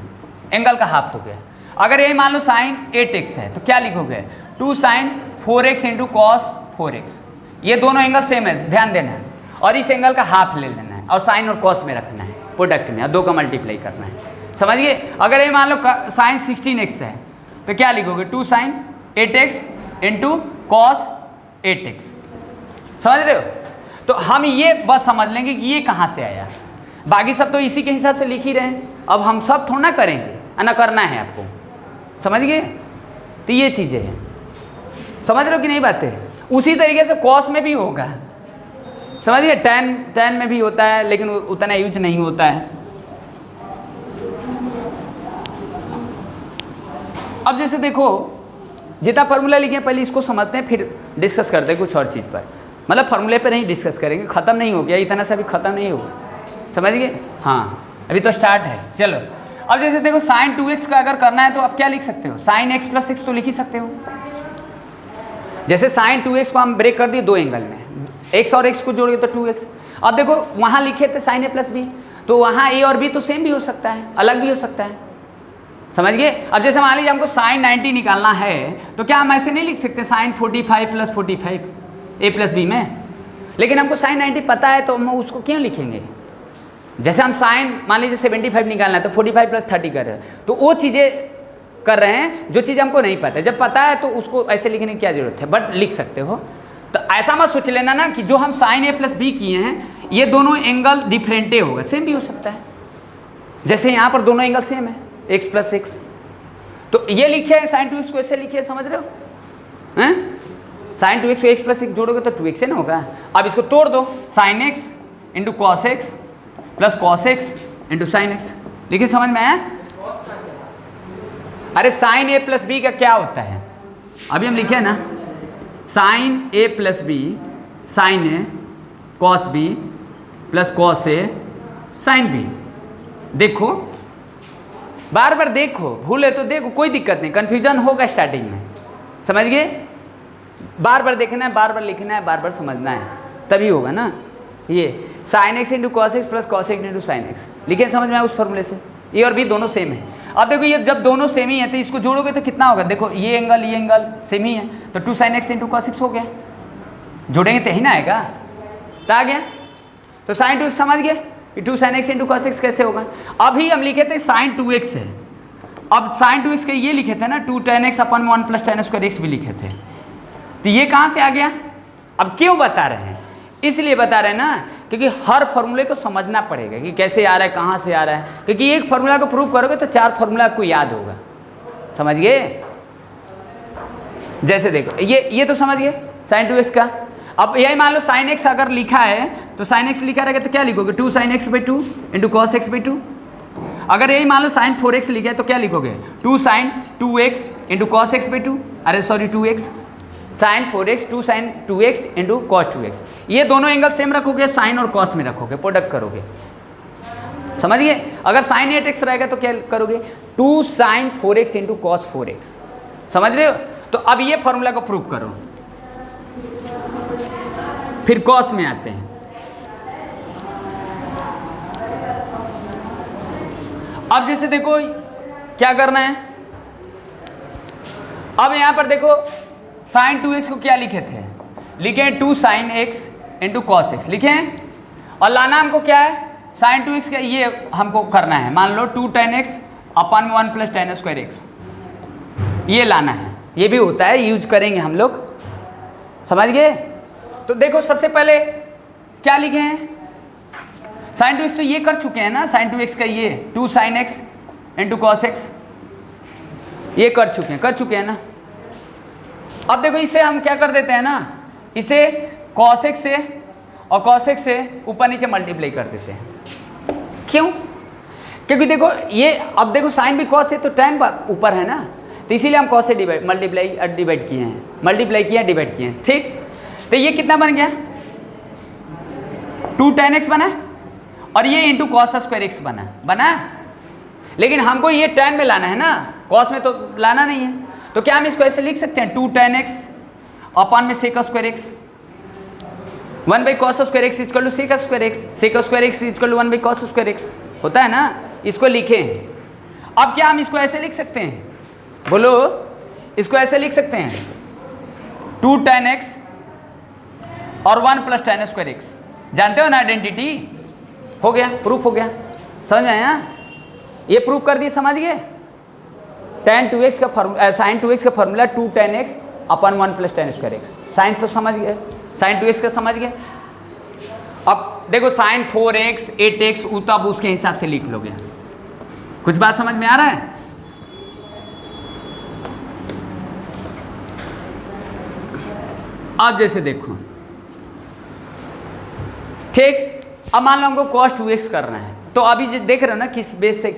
angle का हाफ हो गया। अगर ये मान लो साइन 8x है तो क्या लिखोगे 2 sign 4x into cos 4x। ये दोनों एंगल सेम है, ध्यान देना है, और इस एंगल का हाफ ले लेना है और साइन और कॉस में रखना है प्रोडक्ट में, और 2 का मल्टीप्लाई करना है, समझिए। अगर ये मान लो साइन 16x है तो क्या लिखोगे 2 sign 8x into cos 8x, समझ रहे हो। तो हम ये बस समझ लेंगे कि ये कहाँ से आया, बाकी सब तो इसी के हिसाब से लिख ही रहे हैं। अब हम सब थोड़ा ना करेंगे, ना करना है आपको, समझ गए। तो ये चीज़ें हैं, समझ रहे हो कि नहीं बातें। उसी तरीके से कॉस में भी होगा, समझिए। टेन में भी होता है लेकिन उतना यूज नहीं होता है। अब जैसे देखो जितना फार्मूला लिखे पहले इसको समझते हैं, फिर डिस्कस करते हैं कुछ और चीज़ पर, मतलब फार्मूले पर नहीं डिस्कस करेंगे, ख़त्म नहीं हो गया इतना सा भी ख़त्म नहीं होगा, समझ गए। हाँ अभी तो स्टार्ट है, चलो। अब जैसे देखो साइन 2x का अगर करना है तो आप क्या लिख सकते हो, साइन x प्लस एक्स तो लिख ही सकते हो। जैसे साइन 2x को हम ब्रेक कर दिए 2 एंगल में, x और x को जोड़िए तो 2x। अब देखो वहाँ लिखे थे साइन a प्लस बी, तो वहाँ a और b तो सेम भी हो सकता है, अलग भी हो सकता है, समझ गए। अब जैसे मान लीजिए हमको साइन 90 निकालना है तो क्या हम ऐसे नहीं लिख सकते sine 45 plus 45 a plus B में, लेकिन हमको साइन 90 पता है तो हम उसको क्यों लिखेंगे। जैसे हम साइन मान लीजिए 75 निकालना है तो 45 प्लस 30 कर रहे हैं, तो वो चीज़ें कर रहे हैं जो चीज़ हमको नहीं पता है। जब पता है तो उसको ऐसे लिखने की क्या जरूरत है, बट लिख सकते हो। तो ऐसा मत सोच लेना ना कि जो हम साइन a प्लस बी किए हैं ये दोनों एंगल डिफरेंटे होगा, सेम भी हो सकता है। जैसे यहाँ पर दोनों एंगल सेम है x प्लस एक्स, तो ये लिखे है साइन 2x को ऐसे लिखिए, समझ रहे हो हैं। साइन 2x को x प्लस एक्स जोड़ोगे तो 2x है ना होगा। अब इसको तोड़ दो, sine x into cos X plus cos X into sine X, लिखिए, समझ में आया। अरे साइन a प्लस बी का क्या होता है, अभी हम लिखे ना sine a plus B sine a cos b plus cos a sine b। देखो बार बार देखो, भूले तो देखो, कोई दिक्कत नहीं, कन्फ्यूजन होगा स्टार्टिंग में, समझ गए। बार बार देखना है, बार बार लिखना है, बार बार समझना है, तभी होगा ना। ये sign X into cos X plus cos X into sine x लिखे, समझ में आया उस फॉर्मूले से। ए और बी दोनों सेम है। अब देखो ये जब दोनों सेम ही है तो इसको जोड़ोगे तो कितना होगा, देखो ये एंगल सेम ही है तो 2 sign X into cos x हो गया, जोड़ेंगे तो ही ना आएगा, तो आ गया। तो साइन 2x समझ गए कि 2 sign X into cos x कैसे होगा। अभी हम लिखे थे साइन 2x है, अब साइन 2x के ये लिखे थे ना 2 tan x अपन 1 प्लस tan स्क्वायर x भी लिखे थे, तो ये कहाँ से आ गया। अब क्यों बता रहे हैं, इसलिए बता रहे हैं ना क्योंकि हर फॉर्मूले को समझना पड़ेगा कि कैसे आ रहा है, कहाँ से आ रहा है, क्योंकि एक फार्मूला को प्रूव करोगे तो 4 फार्मूला आपको याद होगा, समझ गए। जैसे देखो ये तो समझ गए साइन 2x का। अब यही मान लो साइन x अगर लिखा है तो साइन x लिखा रहेगा तो क्या लिखोगे 2 sine x by 2 into cos X by 2। अगर यही मान लो साइन 4x लिखा है तो क्या लिखोगे 2 sine 2x into cos X by 2, अरे sorry 2x sine 4x 2 sine 2x into cos 2x। ये दोनों एंगल सेम रखोगे, साइन और कॉस में रखोगे, प्रोडक्ट करोगे, समझिए। अगर साइन 8x रहेगा तो क्या करोगे 2 sign 4x into cos 4x, समझ रहे हो। तो अब ये फॉर्मूला को प्रूव करो, फिर कॉस में आते हैं। अब जैसे देखो क्या करना है, अब यहां पर देखो साइन 2x को क्या लिखे थे, लिखे हैं 2 sine x into cos X लिखे हैं, और लाना हमको क्या है साइन 2x का, ये हमको करना है मान लो 2 tan x अपन 1 प्लस tan स्क्वायर एक्स, ये लाना है। ये भी होता है, यूज करेंगे हम लोग, समझ गए। तो देखो सबसे पहले क्या लिखे हैं साइन 2x, तो ये कर चुके हैं ना साइन 2x का, ये 2 sine x into cos X, ये कर चुके हैं ना। अब देखो इसे हम क्या कर देते हैं ना, इसे कॉस एक्स से और कॉस एक्स से ऊपर नीचे मल्टीप्लाई कर देते हैं। क्यों, क्योंकि देखो ये अब देखो साइन भी कॉस है तो tan ऊपर है ना, तो इसीलिए हम कॉस से डिवाइड किए हैं, डिवाइड किए हैं, ठीक। तो ये कितना बन गया 2 tan x बना, और ये इंटू कॉस स्क्वायर एक्स बना, लेकिन हमको ये tan में लाना है ना, कॉस में तो लाना नहीं है। तो क्या हम इसको ऐसे लिख सकते हैं 2 tan x अपन में सेक स्क्वायर एक्स, 1 बाई cos square X equal to sec square X, sec square X equal to 1 बाई कॉस स्क्वायर एक्स होता है ना, इसको लिखें। अब क्या हम इसको ऐसे लिख सकते हैं, बोलो, इसको ऐसे लिख सकते हैं 2 tan x और 1 प्लस tan स्क्वायर एक्स, जानते हो ना आइडेंटिटी, हो गया, प्रूफ हो गया, समझ में आया, ये प्रूफ कर दिए, समझ गए। tan 2x का फॉर्मूला, sin 2x का फॉर्मूला 2 tan x अपन 1 plus tan square X, sine तो समझ गए, sin 2x का समझ गए। अब देखो sin 4x 8x तब उसके हिसाब से लिख लोगे, कुछ बात समझ में आ रहा है। अब जैसे देखो, ठीक, अब मान लो हमको cos 2x करना है, तो अभी जो देख रहे हो ना किस बेस से,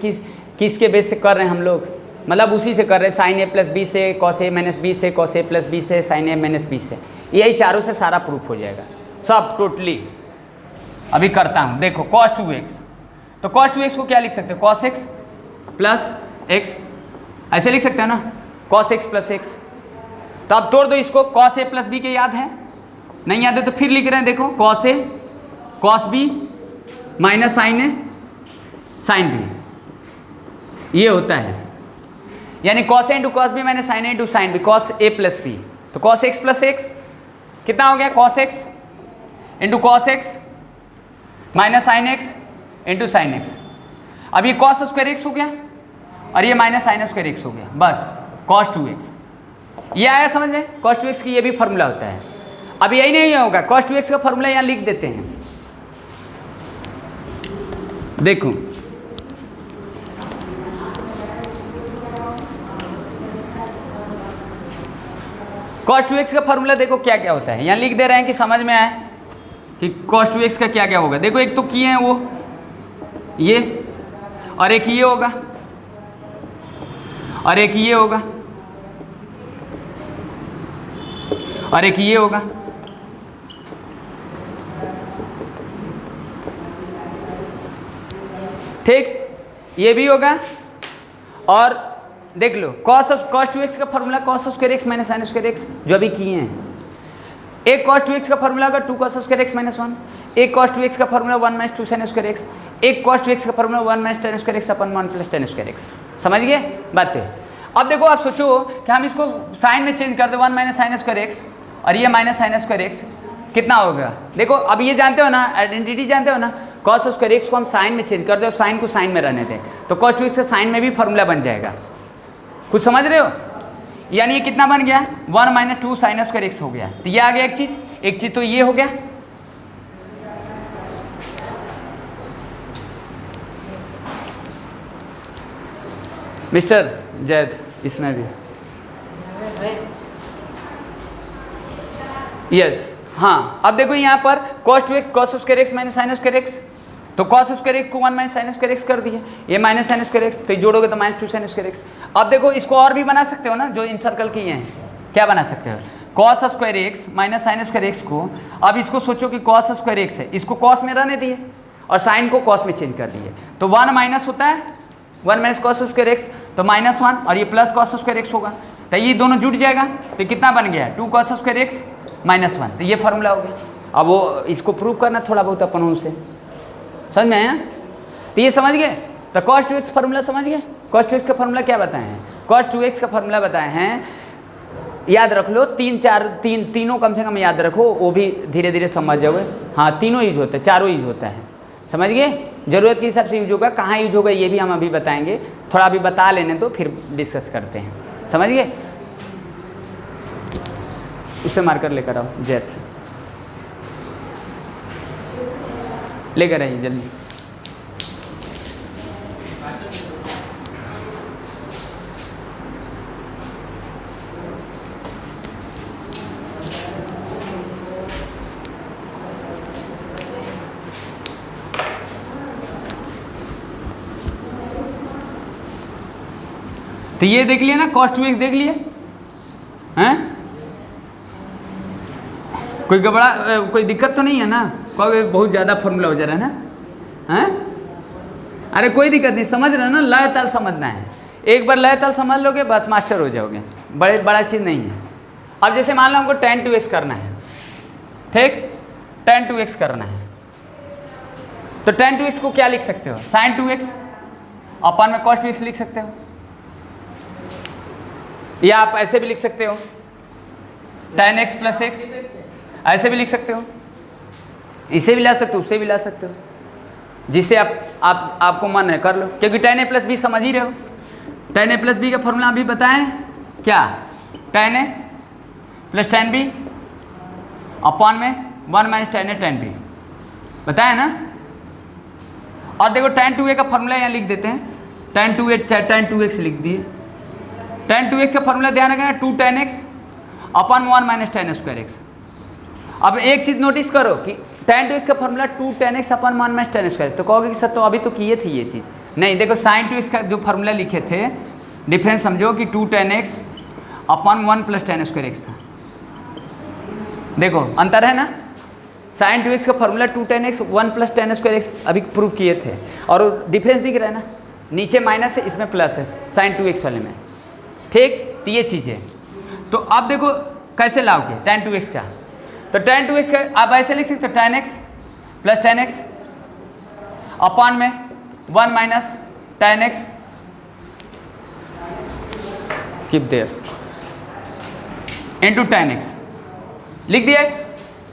किसके बेस से कर रहे हैं हम लोग, मतलब उसी से कर रहे हैं, साइन ए प्लस बी से, कॉस ए माइनस बी से, कॉस ए प्लस बी से, साइन ए माइनस बी से, यही चारों से सारा प्रूफ हो जाएगा सब टोटली। अभी करता हूँ, देखो cos 2x, तो cos 2x को क्या लिख सकते हो, cos x प्लस x, ऐसे लिख सकते हो ना, cos x प्लस x। तो अब तोड़ दो इसको, cos a प्लस b के याद है, नहीं याद है तो फिर लिख रहे हैं, देखो cos a cos b minus sine A sine b, ये होता है, यानी cos a into cos B minus sine A into sine B, cos a plus b, तो cos x प्लस x कितना हो गया, cos x into cos X minus sine X into sine X. अब ये cos स्क्वायर एक्स हो गया और ये माइनस साइन स्क्वायर एक्स हो गया, बस cos 2x, ये आया समझ में। cos 2x की ये भी फॉर्मूला होता है। अब यही नहीं होगा, cos 2x का फॉर्मूला यहाँ लिख देते हैं, देखो cos 2x का फॉर्मूला देखो क्या क्या होता है, यहाँ लिख दे रहे हैं कि समझ में आए कि cos 2x का क्या क्या होगा। देखो एक तो किए हैं वो ये, और एक ये होगा, और एक ये होगा, और एक ये होगा, ठीक, ये भी होगा। और देख लो cos 2x का formula cos square x minus sine square x, जो अभी किए हैं। एक cos 2x का फॉर्मूला होगा 2 cos स्क्वायर एक्स माइनस 1, एक cos 2x का formula 1 minus 2 sine square X, एक cos 2x का formula 1 minus tan square X अपन 1 प्लस tan स्क्वायर एक्स। समझ गए बातें। अब देखो आप सोचो कि हम इसको साइन में चेंज कर दो 1 माइनस साइन स्क्वायर एक्स और ये माइनस साइन स्क्वायर एक्स, कितना होगा। देखो अब ये जानते हो ना, आइडेंटिटी जानते हो ना, cos स्क्वायर एक्स को हम साइन में चेंज कर दो, साइन को साइन में रहने दें, तो cos 2x से साइन में भी फॉर्मूला बन जाएगा। कुछ समझ रहे हो, यानी ये कितना बन गया 1 माइनस 2 साइन स्क्वायर एक्स हो गया। तो ये आ गया एक चीज तो ये हो गया। मिस्टर जैद इसमें भी यस, हाँ। अब देखो यहाँ पर cos 2x cos square x minus sine square x, तो cos स्क्वायर एक्स को 1 माइनस साइन स्क्वायर एक्स कर दिया, ये माइनस साइन स्क्वायर एक्स, तो ये जोड़ोगे तो माइनस 2 साइन स्क्वायर एक्स। अब देखो इसको और भी बना सकते हो ना, जो इन सर्कल किए हैं, क्या बना सकते हो, cos square x minus sine square x को, अब इसको सोचो कि cos स्क्वायर एक्स है, इसको cos में रहने दिए और साइन को cos में चेंज कर दिए, तो 1 माइनस होता है 1 माइनस cos स्क्वायर एक्स, तो माइनस 1 और ये प्लस cos स्क्वायर एक्स होगा, तो ये दोनों जुड़ जाएगा, तो कितना बन गया 2 cos स्क्वायर एक्स माइनस 1, तो ये फॉर्मूला हो गया। अब वो इसको प्रूव करना थोड़ा बहुत अपन उनसे, समझ में आया। तो ये समझ गए, तो cos 2x फार्मूला समझ गए। cos 2x का फार्मूला क्या बताए हैं, cos 2x का फार्मूला बताए हैं, याद रख लो, तीनों कम से कम याद रखो, वो भी धीरे धीरे समझ जाओगे। हाँ तीनों यूज होता है, चारों यूज होता है, समझ गए। ज़रूरत के हिसाब से यूज होगा, कहाँ यूज होगा ये भी हम अभी बताएंगे, थोड़ा अभी बता लेने तो फिर डिस्कस करते हैं, समझ गए। उसे मार्कर लेकर आओ, जेड से लेकर आइए जल्दी। तो ये देख लिया ना, cos 2x देख लिए हैं, कोई कोई दिक्कत तो नहीं है ना, कोई बहुत ज़्यादा फॉर्मूला हो जा रहा है ना, हैं। अरे कोई दिक्कत नहीं, समझ रहे हो ना, लय ताल समझना है, एक बार लय ताल समझ लोगे बस मास्टर हो जाओगे, बड़ा चीज़ नहीं है। अब जैसे मान लो हमको tan 2x करना है, ठीक, tan 2x करना है, तो tan 2x को क्या लिख सकते हो, sin 2x अपन में cos 2x लिख सकते हो, या आप ऐसे भी लिख सकते हो tan x प्लस x, ऐसे भी लिख सकते हो, इसे भी ला सकते हो, उससे भी ला सकते हो, जिससे आपको मन है कर लो, क्योंकि tan a प्लस बी समझ ही रहे हो। tan a प्लस बी का फॉर्मूला अभी बताएं क्या, tan a plus tan b upon में 1 minus tan a tan b बताया ना। और देखो tan 2a का फॉर्मूला यहाँ लिख देते हैं, tan 2a tan 2x लिख दिए, tan 2x का फॉर्मूला ध्यान रखना 2 tan x upon 1 minus tan square x। अब एक चीज़ नोटिस करो कि tan 2x का formula 2 tan x upon 1 minus tan square, तो कहोगे कि सर तो अभी तो किए थी ये चीज़, नहीं देखो sin 2x का जो फॉर्मूला लिखे थे डिफरेंस समझो कि 2 tan x upon 1 plus tan square x था, देखो अंतर है ना। sin 2x का formula 2 tan x 1 plus tan square x अभी प्रूव किए थे, और डिफरेंस दिख रहा है ना, नीचे माइनस है इसमें प्लस है sin 2x वाले में, ठीक। तो ये चीज़ है, तो अब देखो कैसे लाओगे tan 2x का, तो tan 2x का आप ऐसे लिख सकते हो tan x plus tan x upon में 1 minus tan x keep their into tan x लिख दिया।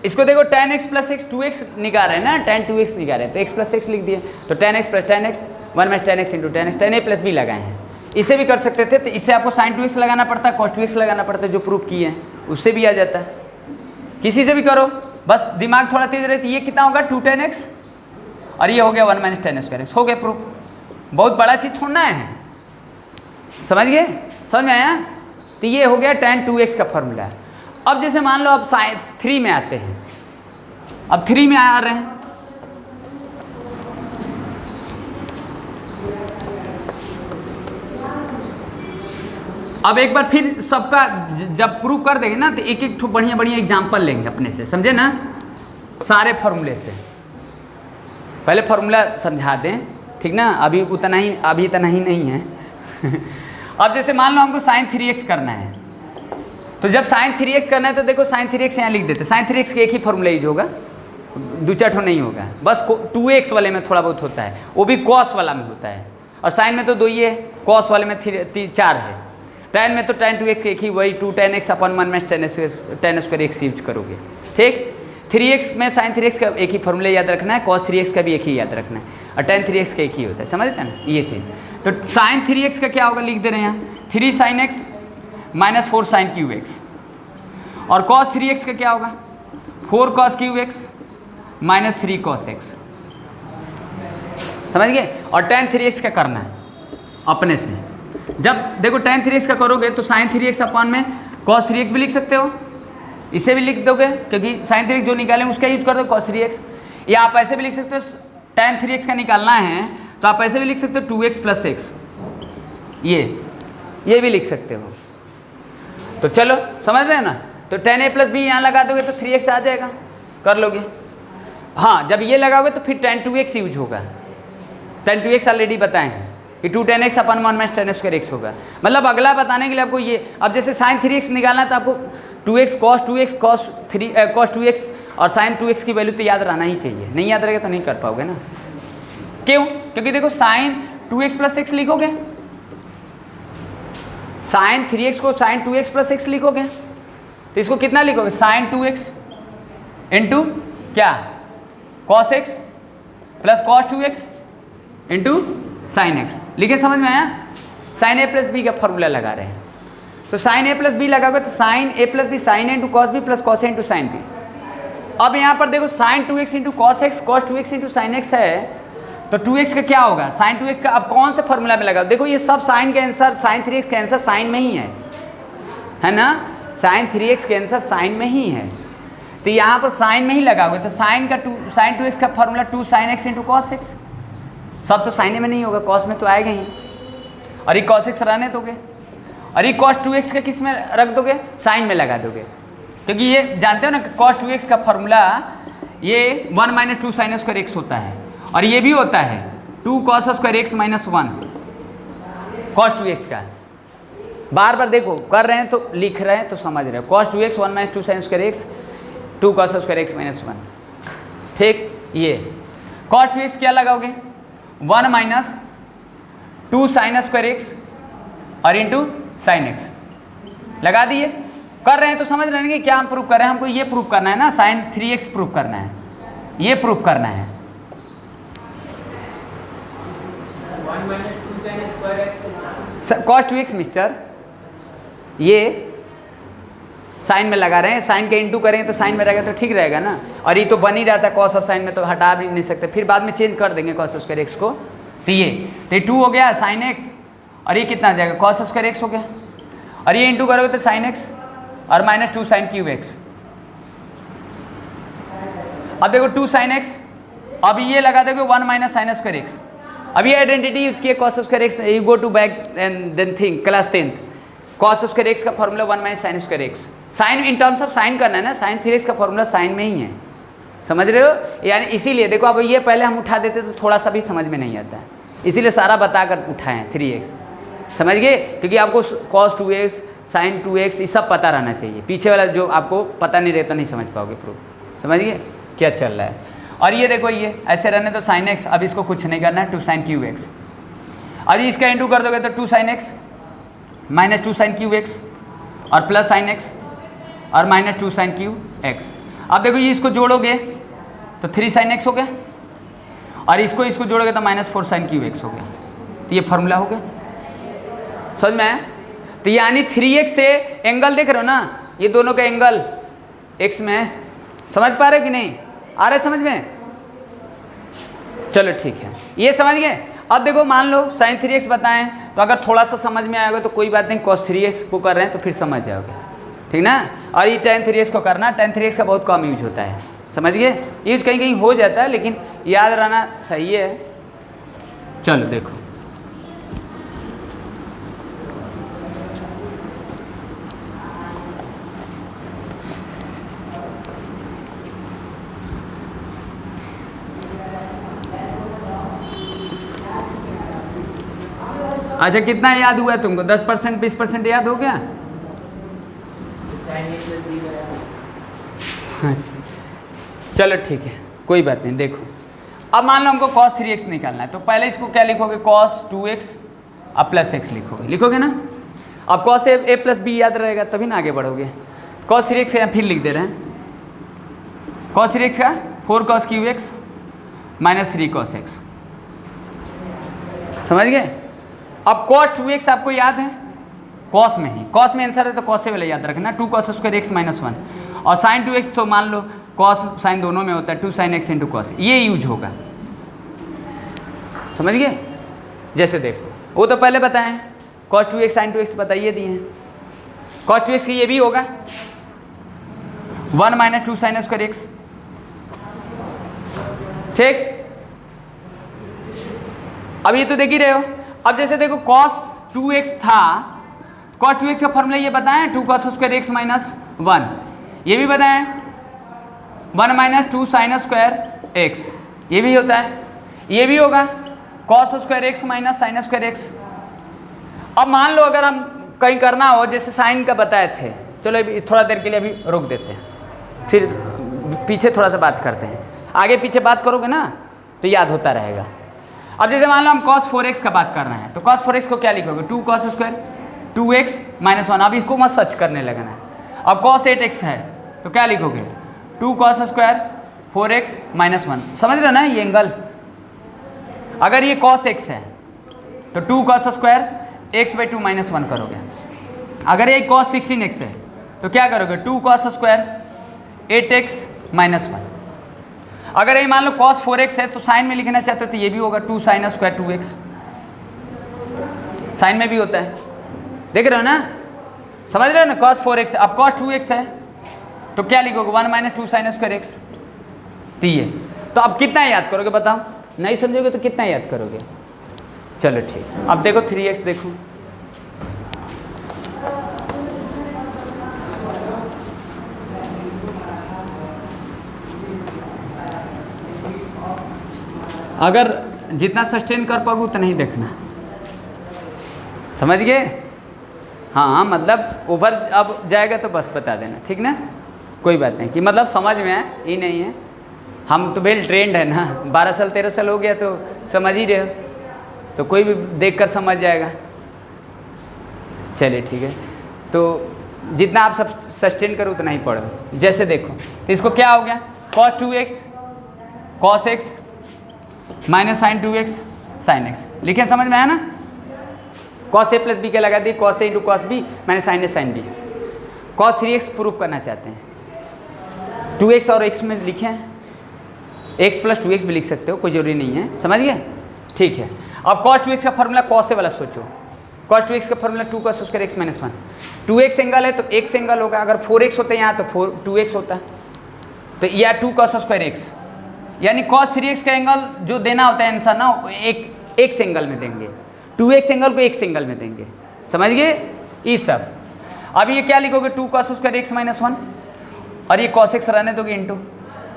इसको देखो tan x plus x 2x निकाल रहे हैं ना, tan 2x निकाल रहे हैं तो x प्लस x लिख दिए, तो tan x plus tan x 1 minus tan x into tan x, tan a plus b लगाए हैं। इसे भी कर सकते थे, तो इससे आपको sin 2x लगाना पड़ता है, cos 2x लगाना पड़ता है, जो प्रूफ किए हैं उससे भी आ जाता है, किसी से भी करो, बस दिमाग थोड़ा तेज रहती है। ये कितना होगा 2 tan x और ये हो गया 1 माइनस tan स्क्वायर x, हो गया प्रूफ। बहुत बड़ा चीज़ छोड़ना है, समझ गए, समझ में आया। तो ये हो गया tan 2x का फॉर्मूला। अब जैसे मान लो अब sin 3 में आते हैं, अब 3 में आ रहे हैं, अब एक बार फिर सबका जब प्रूव कर देंगे ना, तो एक एक बढ़िया बढ़िया एग्जाम्पल लेंगे अपने से, समझे ना, सारे फॉर्मूले से। पहले फॉर्मूला समझा दें, ठीक ना, अभी इतना ही नहीं है अब जैसे मान लो हमको sin 3x करना है, तो जब sin 3x करना है तो देखो sin 3x यहाँ लिख देते हैं। sin 3x के एक ही फॉर्मूला यूज होगा, दो चार ठो नहीं होगा, बस 2x वाले में थोड़ा बहुत होता है, वो भी cos वाला में होता है, और sin में तो 2 ही है, cos वाले में 4 है, tan में तो tan 2x के एक ही, वही 2 tan x upon 1 minus tan square x use करोगे, ठीक। 3x में sin 3x का एक ही फॉर्मूला याद रखना है, cos 3x का भी एक ही याद रखना है, और tan 3x का एक ही होता है, समझते हैं ना ये चीज़। तो sin 3x का क्या होगा लिख दे रहे हैं यहाँ, 3 sin x minus 4 sin cube x, और cos 3x का क्या होगा 4 cos cube x minus 3 cos x, समझ गए। और tan 3x का करना है अपने से, जब देखो tan 3x का करोगे तो sin 3x अपॉन में cos 3x भी लिख सकते हो, इसे भी लिख दोगे क्योंकि sin 3x जो निकाले उसका यूज कर दो cos 3x, या आप ऐसे भी लिख सकते हो tan 3x का निकालना है तो आप ऐसे भी लिख सकते हो 2x प्लस x, ये भी लिख सकते हो। तो चलो समझ रहे हैं ना, तो tan a प्लस बी यहाँ लगा दोगे तो 3x आ जाएगा, कर लोगे। हाँ, जब ये लगाओगे तो फिर tan 2x यूज होगा, tan 2x ऑलरेडी बताए हैं कि 2 tan x अपन 1 माइनस tan स्क्वायर x होगा, मतलब अगला बताने के लिए आपको ये, अब जैसे sin 3x निकालना है तो आपको 2x cos 2x और sin 2x की वैल्यू तो याद रहना ही चाहिए, नहीं याद रहेगा तो नहीं कर पाओगे ना। क्यों, क्योंकि देखो sin 2x प्लस x लिखोगे, sin 3x को sin 2x प्लस x लिखोगे, तो इसको कितना लिखोगे sin 2x इंटू क्या cos x plus cos 2x into sin x, लिखे समझ में आया। sin a प्लस बी का फॉर्मूला लगा रहे हैं, तो sin a प्लस बी लगाओगे तो sin a plus B sin a into cos b plus cos a into sin b। अब यहाँ पर देखो sin 2x into cos x cos 2x into sin x है, तो 2x का क्या होगा sin 2x का, अब कौन से फॉर्मूला में लगाओ, देखो ये सब sin के आंसर sin 3x का आंसर sin में ही है ना, sin 3x के आंसर sin में ही है, तो यहाँ पर sin में ही लगाओगे तो sin 2x का formula 2 sin x into cos x, सब तो sin में नहीं होगा, cos में तो आएगा ही, और ये cos x रहने दोगे, और ये cos 2x का किस में रख दोगे sin में लगा दोगे, क्योंकि ये जानते हो ना cos 2x का फॉर्मूला ये 1 माइनस 2 sin स्क्वायर x होता है, और ये भी होता है 2 cos square x minus 1 cos 2x का। बार बार देखो कर रहे हैं तो लिख रहे हैं तो समझ रहे हो, cos 2x 1 minus 2 sin square x 2 cos square x minus 1, ठीक। ये cos 2x क्या लगाओगे, 1 माइनस 2 साइन स्क्वायर एक्स और इंटू साइन एक्स लगा दिए। कर रहे हैं तो समझ रहे हैं कि क्या हम प्रूव कर रहे हैं, हमको ये प्रूव करना है ना, साइन 3x प्रूव करना है, ये प्रूव करना है। 1 minus 2 sine square x cos 2x mister, ये साइन में लगा रहे हैं, साइन के इंटू करेंगे तो साइन में रहेगा तो ठीक रहेगा ना, और ये तो बन ही रहा था कॉस और साइन में, तो हटा भी नहीं सकते, फिर बाद में चेंज कर देंगे कॉस स्क्वायर एक्स को। तो ये 2 हो गया साइन एक्स, और ये कितना आ जाएगा कॉस स्क्वायर एक्स हो गया, और ये इंटू करोगे तो साइन एक्स और माइनस 2 साइन क्यूब एक्स। अब देखो 2 साइन एक्स, अब ये लगा दोगे 1 माइनस साइन स्क्वायर एक्स। अब ये आइडेंटिटी यूज किए cos square X, you go to back and then think class 10th, cos square X का formula 1 minus sine square X, sine in terms of sine करना है ना, sign 3x का formula sign में ही है, समझ रहे हो, यानी इसीलिए देखो अब ये पहले हम उठा देते तो थोड़ा सा भी समझ में नहीं आता है, इसीलिए सारा बताकर उठाएं 3x, समझ गए, क्योंकि आपको cos 2x sin 2x ये सब पता रहना चाहिए, पीछे वाला जो आपको पता नहीं रहता नहीं समझ पाओगे प्रूफ, समझ गए क्या चल रहा है। और ये देखो ये ऐसे रहने तो sin x, अब इसको कुछ नहीं करना है, 2 sin क्यूब एक्स, और इसका इंटू कर दोगे तो 2 sin x minus 2 sin cube x और प्लस sin x और माइनस 2 साइन क्यूब एक्स। अब देखो ये इसको जोड़ोगे तो 3 साइन एक्स हो गया, और इसको जोड़ोगे तो माइनस 4 साइन क्यूब एक्स हो गया, तो ये फार्मूला हो गया, समझ में आया। तो यानी 3x से एंगल देख रहे हो ना, ये दोनों का एंगल x में है, समझ पा रहे हो कि नहीं, आ रहे समझ में, चलो ठीक है ये समझ गए। अब देखो मान लो साइन 3x बताएं, तो अगर थोड़ा सा समझ में आएगा तो कोई बात नहीं, cos 3x को कर रहे हैं तो फिर समझ जाओगे, ठीक ना। और ये tan 3x को करना, tan 3x का बहुत कम यूज होता है, समझ गए, यूज कहीं कहीं हो जाता है लेकिन याद रहना सही है। चलो देखो अच्छा कितना याद हुआ तुमको, 10% 20% याद हो गया। चलो ठीक है कोई बात नहीं। देखो अब मान लो हमको cos 3x निकालना है, तो पहले इसको क्या लिखोगे, cos 2x अब प्लस x लिखोगे ना। अब cos a प्लस b याद रहेगा तभी ना आगे बढ़ोगे। cos 3x यहाँ फिर लिख दे रहे हैं, cos 3x का 4 cos cube x minus 3 cos x, समझ गए। अब cos 2x आपको याद है, cos में ही, cos में आंसर है तो cos से वाला याद रखना, 2 cos स्क्वायर x माइनस 1, और sin 2x तो मान लो cos sin दोनों में होता है, 2 sin x इंटू cos, ये यूज होगा, समझ गए। जैसे देखो वो तो पहले बताएं, cos 2x sin 2x बताइए दिए हैं, cos 2x की ये भी होगा 1 माइनस 2 sin स्क्वायर x, ठीक। अब ये तो देख ही रहे हो। अब जैसे देखो cos 2x था, cos 2x का फॉर्मूला ये बताएं 2 cos स्क्वायर x माइनस 1, ये भी बताएं 1 माइनस 2 साइन स्क्वायर x, ये भी होता है, ये भी होगा cos square x minus sine square x। अब मान लो अगर हम कहीं करना हो जैसे साइन का बताए थे, चलो अभी थोड़ा देर के लिए अभी रोक देते हैं, फिर पीछे थोड़ा सा बात करते हैं, आगे पीछे बात करोगे ना तो याद होता रहेगा। अब जैसे मान लो हम cos 4x का बात कर रहे हैं, तो cos 4x को क्या लिखोगे, 2 cos स्क्वायर 2x माइनस 1, अब इसको मत सर्च करने लगना है। अब cos 8x है तो क्या लिखोगे, 2 cos स्क्वायर 4x माइनस 1, समझ रहे हो ना ये एंगल। अगर ये cos x है तो 2 cos square x by 2 minus 1 करोगे। अगर ये cos 16x है तो क्या करोगे, 2 cos स्क्वायर 8x माइनस 1। अगर ये मान लो cos 4x है तो साइन में लिखना चाहते हो तो ये भी होगा 2 sin स्क्वायर 2x, साइन में भी होता है, देख रहे हो ना, समझ रहे हो ना। cos 4x, अब cos 2x है तो क्या लिखोगे, 1 माइनस 2 sin स्क्वायर x, दिए। तो अब कितना याद करोगे बताओ, नहीं समझोगे तो कितना याद करोगे। चलो ठीक, अब देखो 3x देखो, अगर जितना सस्टेन कर पाओगे उतना ही देखना, समझ गए। हाँ मतलब ओवर अब जाएगा तो बस बता देना, ठीक ना, कोई बात नहीं कि मतलब समझ में आए, ये नहीं है हम तो वेल ट्रेंड है ना, 12 साल 13 साल हो गया तो समझ ही रहे हो, तो कोई भी देख कर समझ जाएगा। चलिए ठीक है, तो जितना आप सब सस्टेन करो उतना ही पढ़ो। जैसे देखो तो इसको क्या हो गया, cos 2x cos x minus sine 2x sine x, लिखे समझ में आया ना। cos a प्लस बी के लगा दी, cos a into cos B minus sine A sine B. cos 3x proof करना चाहते हैं, 2x और x में लिखे हैं, x प्लस 2x भी लिख सकते हो, कोई जरूरी नहीं है, समझ गए। ठीक है, अब cos 2x का फॉर्मूला cos a वाला सोचो, cos 2x का formula 2 cos square x minus 1, 2x angle है तो x एंगल होगा, अगर 4x होता है यहाँ तो 2x होता है, तो यह 2 cos स्क्वायर x, यानी cos 3x का एंगल जो देना होता है आंसर ना, एक x एंगल में देंगे, 2x एंगल को x एंगल में देंगे, समझ गए ये सब। अब ये क्या लिखोगे, 2 cos स्क्वायर x माइनस 1, और ये cos x रहने दोगे इंटू,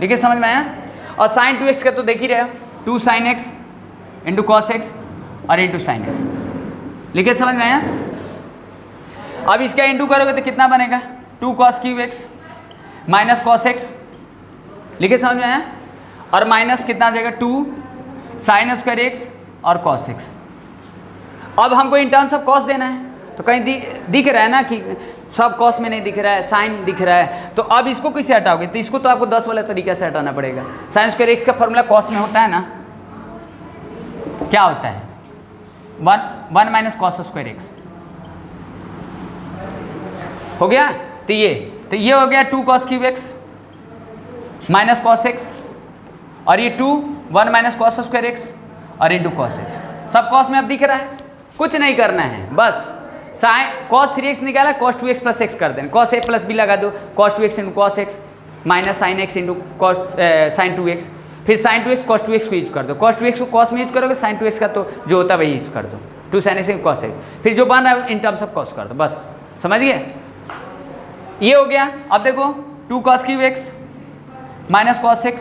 ठीक है समझ में आया। और साइन 2x का तो देख ही रहे हो, 2 sin x into cos x और इंटू साइन x, लिखे समझ में आया। अब इसका इंटू करोगे तो कितना बनेगा, 2 cos cube x minus cos x, लिखे समझ में आया, और माइनस कितना आ जाएगा 2 sin स्क्वायर x और कॉस x। अब हमको इन टर्म्स ऑफ कॉस देना है, तो कहीं दिख रहा है ना कि सब कॉस में नहीं दिख रहा है, साइन दिख रहा है, तो अब इसको कैसे हटाओगे, तो इसको तो आपको 10 वाला तरीका से हटाना पड़ेगा। साइन स्क्वायर x का फॉर्मूला कॉस में होता है ना, क्या होता है 1 माइनस कॉस स्क्वायर x, हो गया। तो ये हो गया 2 cos cube x minus cos x, और ये 1 माइनस कॉस स्क्वायर x और इंटू कॉस x, सब कॉस में अब दिख रहा है, कुछ नहीं करना है, बस साइन cos 3x निकाला, cos 2x प्लस x कर देना, cos a प्लस b लगा दो, cos 2x into cos x minus sine x into cos sine 2x, फिर साइन 2x cos 2x को यूज कर दो, cos 2x को cos में यूज करोगे, साइन 2x का तो जो होता है वही यूज कर दो, 2 sin x cos x, फिर जो बन रहा है इन टर्म्स ऑफ cos कर दो, बस समझ गए। ये हो गया। अब देखो 2 cos cube x minus cos x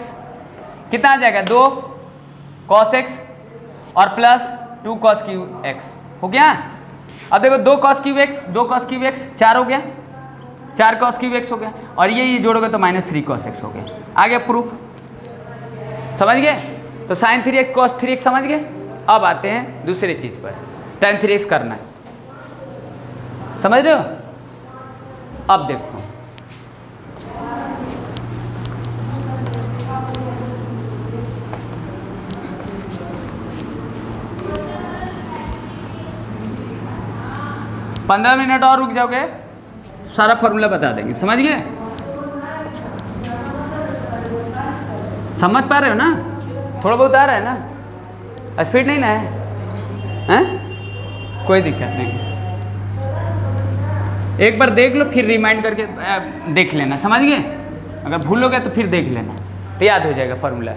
कितना आ जाएगा, 2 cos x और प्लस 2 cos क्यूब x, हो गया। अब देखो 2 cos क्यूब x 4 हो गया, 4 cos क्यूब x हो गया, और ये जोड़ोगे तो माइनस 3 cos x हो गया, आ गया प्रूफ, समझ गए। तो साइन 3x cos 3x समझ गए। अब आते हैं दूसरी चीज़ पर, tan 3x करना है, समझ रहे हो। अब देखो पंद्रह मिनट और रुक जाओगे, सारा फॉर्मूला बता देंगे, समझ गए। समझ पा रहे हो ना, थोड़ा बहुत आ रहा है ना, स्पीड नहीं ना है, कोई दिक्कत नहीं, एक बार देख लो फिर रिमाइंड करके देख लेना, समझ गए। अगर भूलोगे तो फिर देख लेना, तो याद हो जाएगा फॉर्मूला,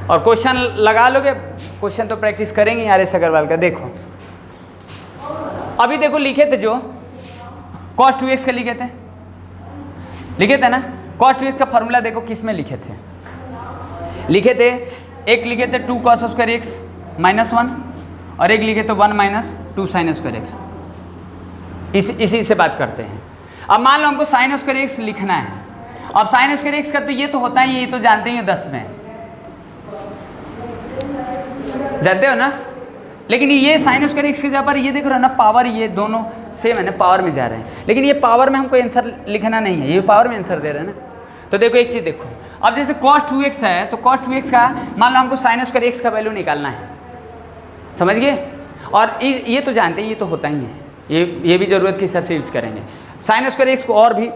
और क्वेश्चन लगा लोगे, क्वेश्चन तो प्रैक्टिस करेंगे आर.एस. अग्रवाल का। देखो अभी देखो लिखे थे जो cos 2x का लिखे थे ना, cos 2x का फॉर्मूला देखो किस में लिखे थे, एक लिखे थे 2 cos स्क्वायर x माइनस 1, और एक लिखे थे 1 माइनस 2 साइन स्क्वायर x। इसी से बात करते हैं। अब मान लो हमको साइन स्क्वायर x लिखना है, अब साइन स्क्वायर x का तो ये तो होता है, ये तो जानते ही 10 में, जानते हो ना। लेकिन ये साइन स्क्वायर x के जगह पर ये देख रहे हो ना, पावर ये दोनों सेम है ना, पावर में जा रहे हैं, लेकिन ये पावर में हमको आंसर लिखना नहीं है, ये पावर में आंसर दे रहे हैं ना। तो देखो एक चीज़ देखो, अब जैसे cos 2x है, तो cos 2x का मान लो हमको साइन स्क्वायर x का वैल्यू निकालना है, समझ गए। और ये तो जानते हैं, ये तो होता ही है, ये भी ज़रूरत के हिसाब से यूज करेंगे। साइन स्क्वायर x को और भी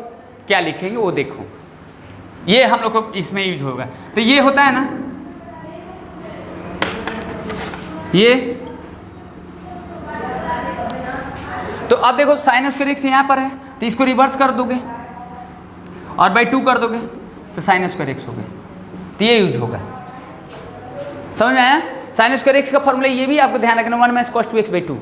क्या लिखेंगे वो देखो, ये हम लोग को इसमें यूज होगा। तो ये होता है ना, ये तो अब देखो साइन स्क्वायर x यहाँ पर है, तो इसको रिवर्स कर दोगे और बाई 2 कर दोगे तो साइन स्क्वायर x हो गया, तो ये यूज होगा, समझ में आया। साइन स्क्वायर x का फॉर्मूला ये भी आपको ध्यान रखना, 1 minus cos 2x by 2,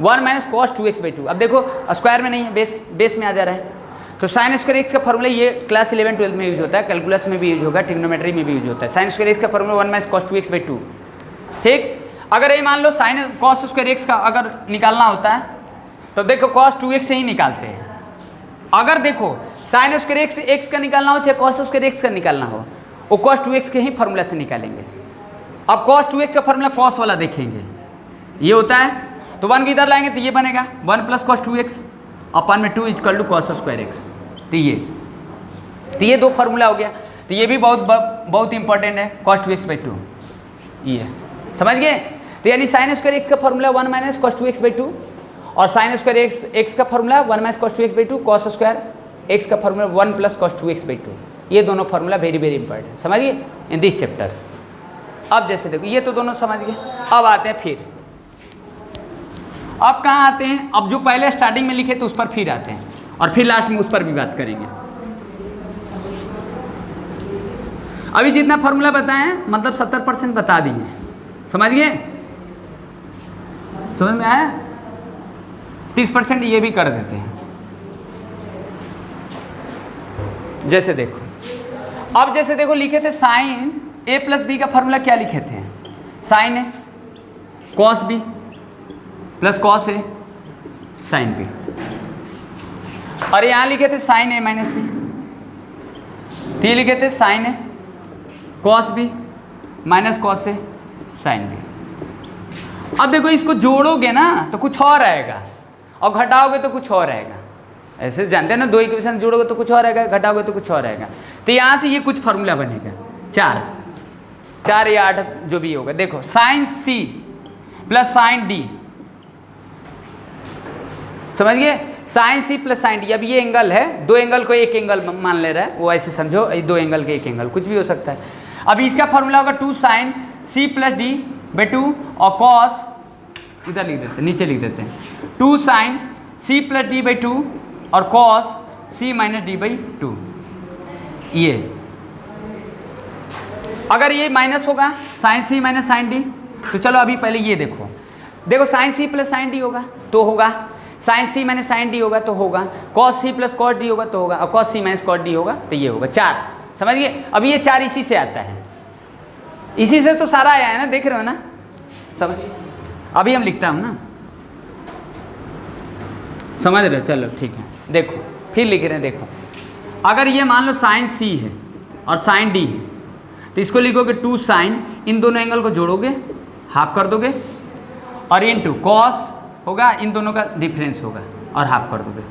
1 minus cos 2x by 2। अब देखो स्क्वायर में नहीं है, बेस में आ जा रहा है, तो साइन स्क्वायर x का फॉर्मूला ये क्लास 11 12 में यूज होता है, कैलकुलस में भी यूज होगा, ट्रिग्नोमेट्री में भी यूज होता है। साइन स्क्वायर x का formula 1 minus cos 2x by 2, ठीक। अगर ये मान लो साइन कॉस स्क्वायर x का अगर निकालना होता है तो देखो cos 2x से ही निकालते हैं। अगर देखो साइन स्क्वायर x का निकालना हो चाहे cos स्क्वायर x का निकालना हो, वो cos 2x के ही फार्मूला से निकालेंगे। अब cos 2x का फार्मूला cos वाला देखेंगे, ये होता है, तो 1 को इधर लाएंगे तो ये बनेगा 1 + cos 2x अपन में 2 = cos स्क्वायर x। तो ये दो फार्मूला हो गया। तो ये भी बहुत इंपॉर्टेंट है, cos 2x/2 ये समझ गए। तो यानी sin स्क्वायर x का फार्मूला 1 - cos 2x/2 और sin स्क्वायर x का formula 1 - cos 2x/2, cos square x का फार्मूला 1 + cos 2x/2। ये दोनों फार्मूला वेरी इंपॉर्टेंट, समझिए इन दिस चैप्टर। अब जैसे देखो ये तो दोनों समझ गए। अब आते हैं फिर, अब कहाँ आते हैं, अब जो पहले स्टार्टिंग में लिखे तो उस पर फिर आते हैं और फिर लास्ट में उस पर भी बात करेंगे। अभी जितना फार्मूला बताएं मतलब 70% बता दिए, समझ गए, समझ में आया। 30% ये भी कर देते हैं। जैसे देखो, अब जैसे देखो लिखे थे साइन a + b का फार्मूला क्या लिखे थे, sign a cos b + cos a sin b, और यहाँ लिखे थे साइन a - b, तो ये लिखे थे sign a cos b - cos a sin b। अब देखो इसको जोड़ोगे ना तो कुछ और आएगा और घटाओगे तो कुछ और आएगा। ऐसे जानते हैं ना, दो इक्वेशन जोड़ोगे तो कुछ और आएगा, घटाओगे तो कुछ और आएगा। तो यहाँ से ये कुछ फार्मूला बनेगा 4 या 8 जो भी होगा। देखो साइन c + साइन d, समझ गए, साइन c + साइन d। अब ये एंगल है, दो एंगल को एक एंगल मान ले रहा है, वो ऐसे समझो, दो एंगल के एक एंगल, कुछ भी हो सकता है। अब इसका फार्मूला होगा 2 sin c + d/2 और cos, इधर लिख देते हैं, नीचे लिख देते हैं 2 sin c + d/2 और cos c - d/2। ये अगर ये माइनस होगा sin c - sin d, तो चलो अभी पहले ये देखो, sin c + sin d होगा तो होगा, sin c - sin d होगा तो होगा, cos c + cos d होगा तो होगा, और cos c - cos d होगा तो ये होगा 4। समझ गए। अब ये 4 इसी से आता है, इसी से तो सारा आया है ना, देख रहे हो ना, समझ। अभी हम लिखता हूँ ना, समझ रहे हो, चलो ठीक है। देखो फिर लिख रहे हैं, देखो अगर ये मान लो साइन c है और साइन d है, तो इसको लिखोगे 2 sin, इन दोनों एंगल को जोड़ोगे हाफ कर दोगे, और इनटू cos होगा, इन दोनों का डिफरेंस होगा और हाफ कर दोगे।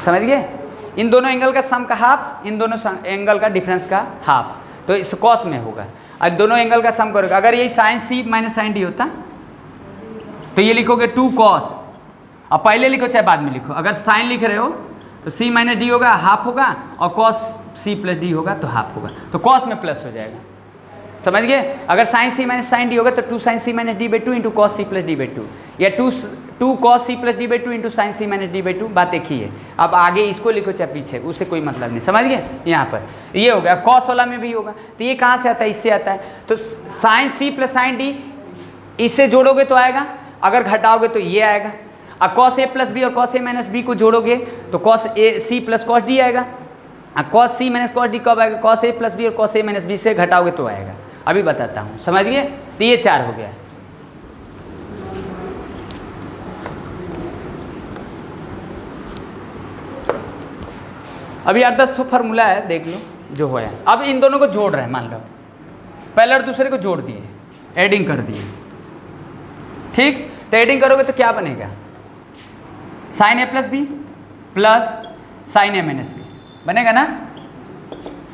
समझ गए, इन दोनों एंगल का सम का हाफ, इन दोनों एंगल का डिफरेंस का हाफ, तो इस cos में होगा। और दोनों एंगल का सम करोगे, अगर ये साइन c - sin d होता तो ये लिखोगे 2 cos, अब पहले लिखो चाहे बाद में लिखो, अगर साइन लिख रहे हो तो c - d होगा, हाफ होगा, और cos c + d होगा तो हाफ होगा, तो cos में प्लस हो जाएगा। समझ गए, अगर साइन c - sin d होगा तो 2 sin c - d/2 into cos c + d/2, या 2 cos c + d/2 into sin c - d/2, बात एक ही है। अब आगे इसको लिखो चाहे पीछे, उससे कोई मतलब नहीं। समझ गए, यहाँ पर ये हो गया, cos वाला में भी होगा। तो ये कहाँ से आता है, इससे आता है। तो sin c + sin d इससे जोड़ोगे तो आएगा, अगर घटाओगे तो ये आएगा। अब cos a + b और cos a - b को जोड़ोगे तो cos a c + cos d आएगा। अब cos c - cos d कब आएगा, cos a + b और cos a - b से घटाओगे तो आएगा। अभी बताता हूँ, समझ गए। तो ये 4 हो गया। अभी 8-10 फार्मूला है, देख लो जो होया। अब इन दोनों को जोड़ रहे हैं, मान लो पहले और दूसरे को जोड़ दिए, एडिंग कर दिए, ठीक। तो एडिंग करोगे तो क्या बनेगा, sin a + b plus sin a - b बनेगा ना।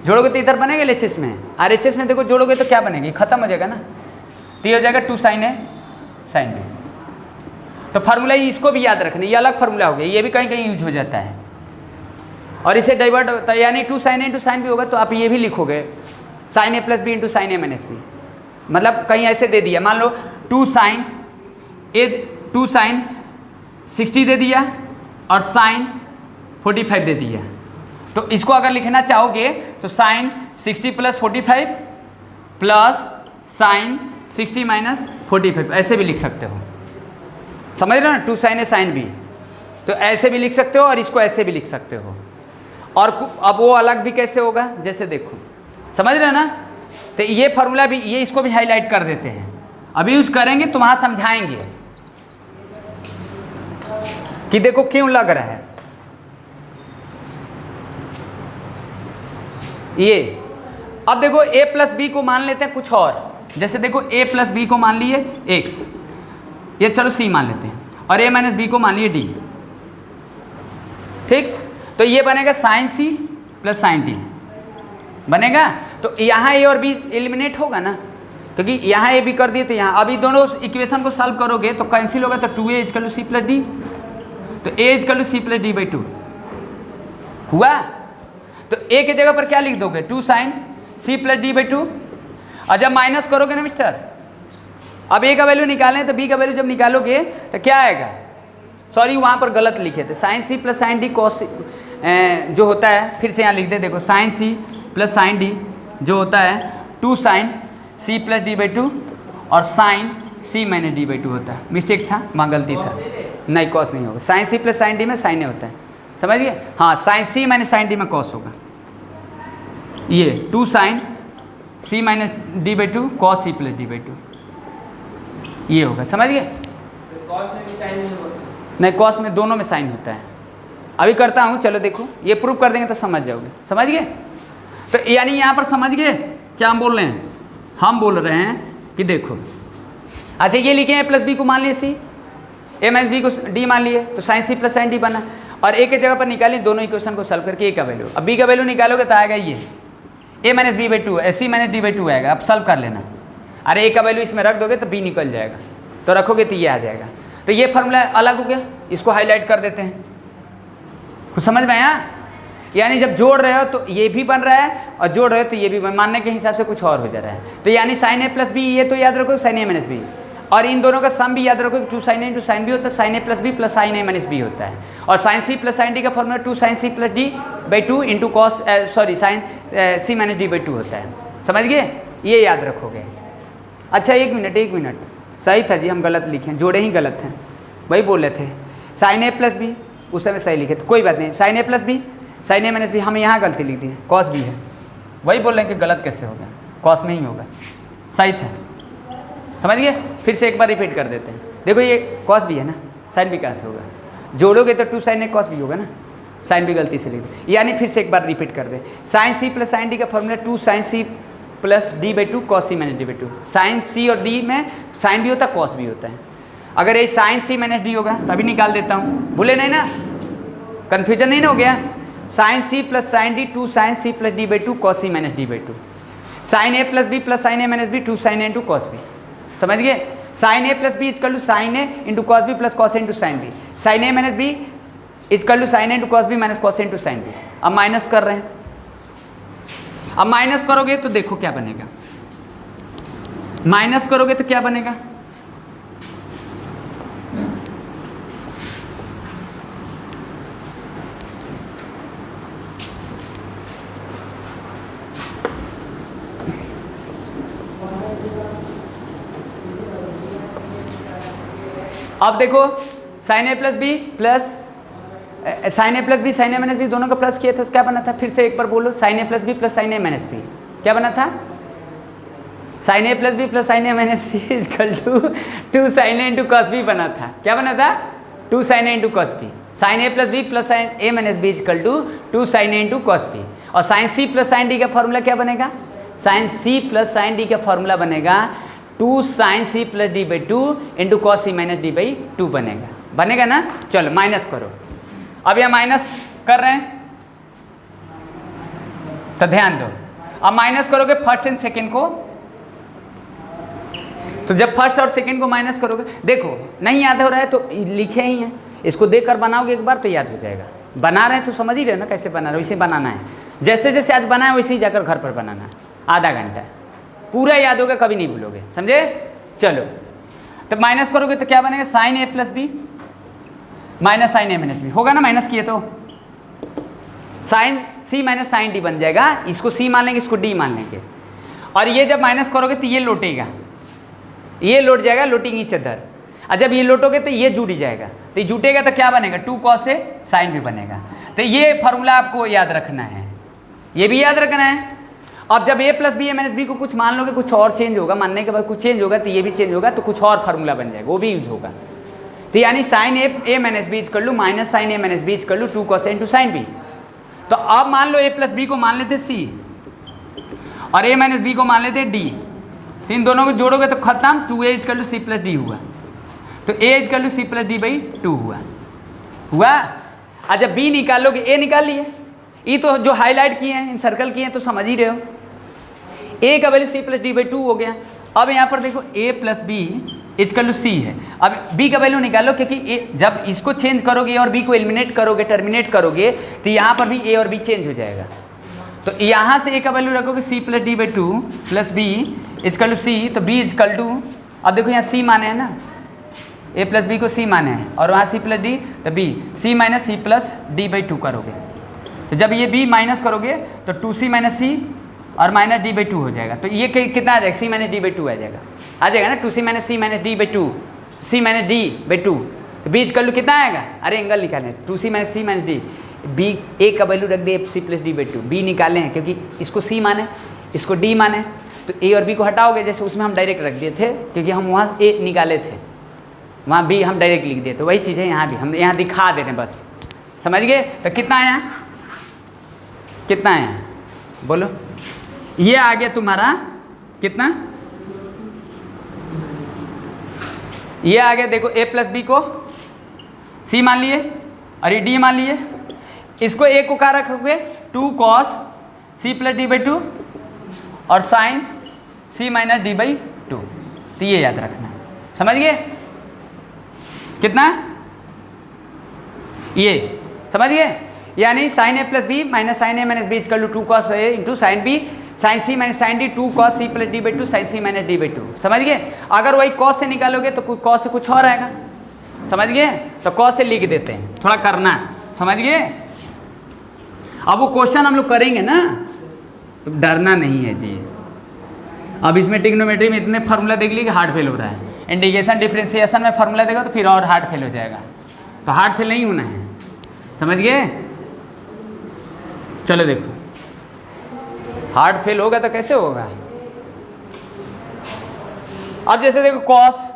जोड़ोगे तो इधर बनेगा LHS में, RHS में देखो जोड़ोगे तो क्या बनेगा, खत्म हो जाएगा ना। तो ये हो जाएगा 2 sin a sin b। तो फार्मूला इसको भी याद रखना, ये अलग फार्मूला हो गया, ये भी कहीं कहीं यूज हो जाता है और इसे डाइवर्ट होता है, यानी 2 sin a × sin b होगा तो आप ये भी लिखोगे sin a + b × sin a - b। मतलब कहीं ऐसे दे दिया, मान लो 2 sin 60 दे दिया और sin 45 दे दिया, तो इसको अगर लिखना चाहोगे तो sin 60 + 45 प्लस sin 60 - 45 ऐसे भी लिख सकते हो। समझ रहे हो ना, 2 sin a sin b, तो ऐसे भी लिख सकते हो और इसको ऐसे भी लिख सकते हो। और अब वो अलग भी कैसे होगा, जैसे देखो, समझ रहे हो ना। तो ये फार्मूला भी, ये इसको भी हाईलाइट कर देते हैं, अभी यूज करेंगे तो वहाँ समझाएंगे कि देखो क्यों लग रहा है ये। अब देखो a प्लस बी को मान लेते हैं कुछ और, जैसे देखो a प्लस बी को मान लिए x, ये चलो c मान लेते हैं, और a माइनस बी को मान लिए d। ठीक, तो ये बनेगा sine c plus sine d बनेगा। तो यहाँ a और b एलिमिनेट होगा ना, क्योंकि यहाँ a b कर दिए तो यहाँ, अभी दोनों इक्वेशन को सॉल्व करोगे तो कैंसिल होगा, तो 2a equal to c plus D, तो a equal to c plus D by 2 हुआ। तो a की जगह पर क्या लिख दोगे, 2 sine c plus D by 2, और जब माइनस करोगे ना मिस्टर, अब a का वैल्यू निकालें तो b का वैल्यू जब निकालोगे तो क्या आएगा, सॉरी वहाँ पर गलत लिखे थे, sine c plus sine D cos जो होता है, फिर से यहाँ लिख दे, देखो sine c plus sine D जो होता है 2 sine c plus D by 2 और sine c minus D by 2 होता है। मिस्टेक था, वहाँ गलती था, नहीं कॉस नहीं होगा, sine c plus sine D में साइन होता है, समझिए। हाँ, sine c minus sine D में कॉस होगा, ये 2 sine c minus D by 2 cos c plus D by 2 ये होगा, समझिए। कॉस में भी साइन नहीं होता, नहीं कॉस में दोनों में साइन होता है। अभी करता हूँ, चलो देखो, ये प्रूव कर देंगे तो समझ जाओगे, समझ गए। तो यानी यहाँ पर समझ गए क्या हम बोल रहे हैं, हम बोल रहे हैं कि देखो, अच्छा ये लिखे a प्लस बी को मान लिए c, a माइनस बी को d मान लिए, तो sine c plus sine D बना, और a की जगह पर निकालिए दोनों इक्वेशन को सॉल्व करके a का वैल्यू, अब b का वैल्यू निकालोगे तो आएगा ये a minus B by 2, c minus D by 2 आएगा। अब सॉल्व कर लेना, अरे a का वैल्यू इसमें रख दोगे तो b निकल जाएगा, तो रखोगे तो ये आ जाएगा। तो ये फार्मूला अलग हो गया, इसको हाईलाइट कर देते हैं, कुछ समझ में आया। यानी जब जोड़ रहे हो तो ये भी बन रहा है, और जोड़ रहे हो तो ये भी मानने के हिसाब से कुछ और हो जा रहा है। तो यानी साइन ए प्लस बी, ये तो याद रखो साइन ए माइनस बी, और इन दोनों का सम भी याद रखो, 2 sine A into sine B होता है, sine A plus B plus sine A minus B होता है, और sine C plus sine D का formula 2 sine C plus D by 2 into cos sorry sine C minus D by 2 होता है, समझ गए, ये याद रखोगे। अच्छा एक मिनट, सही था जी, हम गलत लिखे, जोड़े ही गलत हैं, वही बोल रहे थे, साइन ए प्लस बी उस समय सही लिखे थे, कोई बात नहीं, sign A plus B sine A minus B, हमें यहाँ गलती लिख दी है, कॉस बी है, वही बोल रहे हैं कि गलत कैसे होगा, कॉस में ही होगा, सही था, समझ गए। फिर से एक बार रिपीट कर देते हैं, देखो ये कॉस बी है ना, साइन बी कहाँ से होगा, जोड़ोगे तो 2 साइन ए कॉस बी होगा ना, साइन बी गलती से लिख दे, यानी फिर से एक बार रिपीट कर दे, sine C plus sine D का formula 2 sine C plus D by 2 cos C minus D by 2, sine C और डी में साइन भी होता है कॉस भी होता है, अगर ये साइन सी माइनस डी होगा तभी निकाल देता हूँ, भूले नहीं ना, कन्फ्यूजन नहीं ना हो गया। Sine C plus sine D 2 sine C plus D by 2 cos C minus D by 2, sine A plus B plus sine A minus B 2 sine A into cos B, समझ गए। Sine A plus B equal to sine A into cos B plus cos A into sine B, sine A minus B equal to sine A into cos B minus cos A into sine B. अब minus कर रहे हैं, अब minus करोगे तो देखो क्या बनेगा, माइनस करोगे तो क्या बनेगा, अब देखो sign A plus B plus sine A plus B sine A minus B दोनों का प्लस किया था तो क्या बना था, फिर से एक बार बोलो, sine A plus B plus sine A minus B क्या बना था, sine A plus B plus sine A minus B equal to 2 sine A into cos B बना था, क्या बना था 2 sine A into cos B, sine A plus B plus sine A minus B equal to 2 sine A into cos B, और sine C plus sine D का formula क्या बनेगा, sine C plus sine D का formula बनेगा 2 sine C plus D by 2 into cos C minus D by 2 बनेगा, बनेगा ना। चलो माइनस करो, अब यह माइनस कर रहे हैं तो ध्यान दो, अब माइनस करोगे फर्स्ट एंड सेकेंड को, तो जब फर्स्ट और सेकेंड को माइनस करोगे, देखो नहीं याद हो रहा है तो लिखे ही हैं, इसको देखकर बनाओगे एक बार तो याद हो जाएगा, बना रहे हैं तो समझ ही रहे हो ना कैसे बना रहे हो, वैसे बनाना है, जैसे जैसे आज बनाए वैसे ही जाकर घर पर बनाना है, आधा घंटा पूरा याद होगा, कभी नहीं भूलोगे, समझे। चलो तो माइनस करोगे तो क्या बनेगा, sign A plus B minus sine A minus B होगा ना, माइनस किए तो sign C minus sine D बन जाएगा, इसको सी मान लेंगे इसको डी मान लेंगे, और ये जब माइनस करोगे तो ये लौटेगा, ये लौट जाएगा लौटिंग ईच अदर, और जब ये लौटोगे तो ये जुड़ जाएगा, तो ये जुटेगा तो क्या बनेगा 2 कॉस ए साइन भी बनेगा। तो ये फार्मूला आपको याद रखना है, ये भी याद रखना है। अब जब ए प्लस बी ए माइनस बी को कुछ मान लोगे, कुछ और चेंज होगा, मानने के बाद कुछ चेंज होगा तो ये भी चेंज होगा, तो कुछ और फार्मूला बन जाएगा, वो भी यूज होगा। तो यानी साइन ए माइनस बी कर लूँ minus sine A minus B कर लूँ 2 cos A into sine B. तो अब मान लो ए प्लस बी को मान लेते सी, और a माइनस बी को मान लेते हैं d, तो इन दोनों को जोड़ोगे तो खत्म, 2a equal to C plus D हुआ, तो a equal to C plus D by 2 हुआ। अच्छा b निकालोगे, a निकाल लिए, ये तो जो हाईलाइट किए हैं, इन सर्कल किए हैं तो समझ ही रहे हो, a का value C plus D by 2 हो गया। अब यहाँ पर देखो a plus B equal to C है, अब b का वैल्यू निकालो, क्योंकि a जब इसको चेंज करोगे और b को एलिमिनेट करोगे, टर्मिनेट करोगे, तो यहाँ पर भी a और b चेंज हो जाएगा। तो यहाँ से a का वैल्यू रखोगे C plus D by 2 plus B equal to C, तो b इजकल टू, अब देखो यहाँ c माने हैं ना, a प्लस बी को c माने हैं, और वहाँ c प्लस डी, तो b c minus C plus D by 2 करोगे, तो जब ये b माइनस करोगे तो 2c माइनस सी और माइनस डी बाई 2 हो जाएगा। तो ये कितना आ जाएगा, c माइनस डी बाई 2 आ जाएगा ना, 2c minus C minus D by 2, c minus D by 2, तो b इजकल टू कितना आएगा, अरे एंगल निकालें, 2c minus C minus D, b a का वैल्यू रख दे C plus D by 2, b निकाले हैं क्योंकि इसको c माने, इसको d माने, तो a और b को हटाओगे, जैसे उसमें हम डायरेक्ट रख दिए थे क्योंकि हम वहाँ a निकाले थे, वहाँ b हम डायरेक्ट लिख दिए, तो वही चीज़ है यहाँ भी, हम यहाँ दिखा दे रहे हैं बस, समझ गए। तो कितना आया, कितना आया बोलो, ये आ गया तुम्हारा कितना, ये आ गया, देखो a प्लस बी को c मान लिए और ये d मान लिए, इसको a को क्या रखोगे 2 cos c plus D by 2 और sine c minus D by 2, तो ये याद रखना है, समझ गए कितना, ये समझ गए, यानी sine a plus B minus sine a minus B equal to 2 cos a into sine B sine c minus sine D 2 cos c plus D by 2 sine c minus D by 2, समझ गए। अगर वही cos से निकालोगे तो cos से कुछ और आएगा, समझ गए, तो cos से लिख देते हैं, थोड़ा करना, समझ गए। अब वो क्वेश्चन हम लोग करेंगे ना, तो डरना नहीं है जी। अब इसमें ट्रिग्नोमेट्री में इतने फार्मूला देख ली कि हार्ड फेल हो रहा है, इंटीग्रेशन डिफरेंशिएशन में फार्मूला देगा तो फिर और हार्ड फेल हो जाएगा, तो हार्ड फेल नहीं होना है, समझ गए। चलो देखो, हार्ड फेल होगा तो कैसे होगा, अब जैसे देखो कॉस,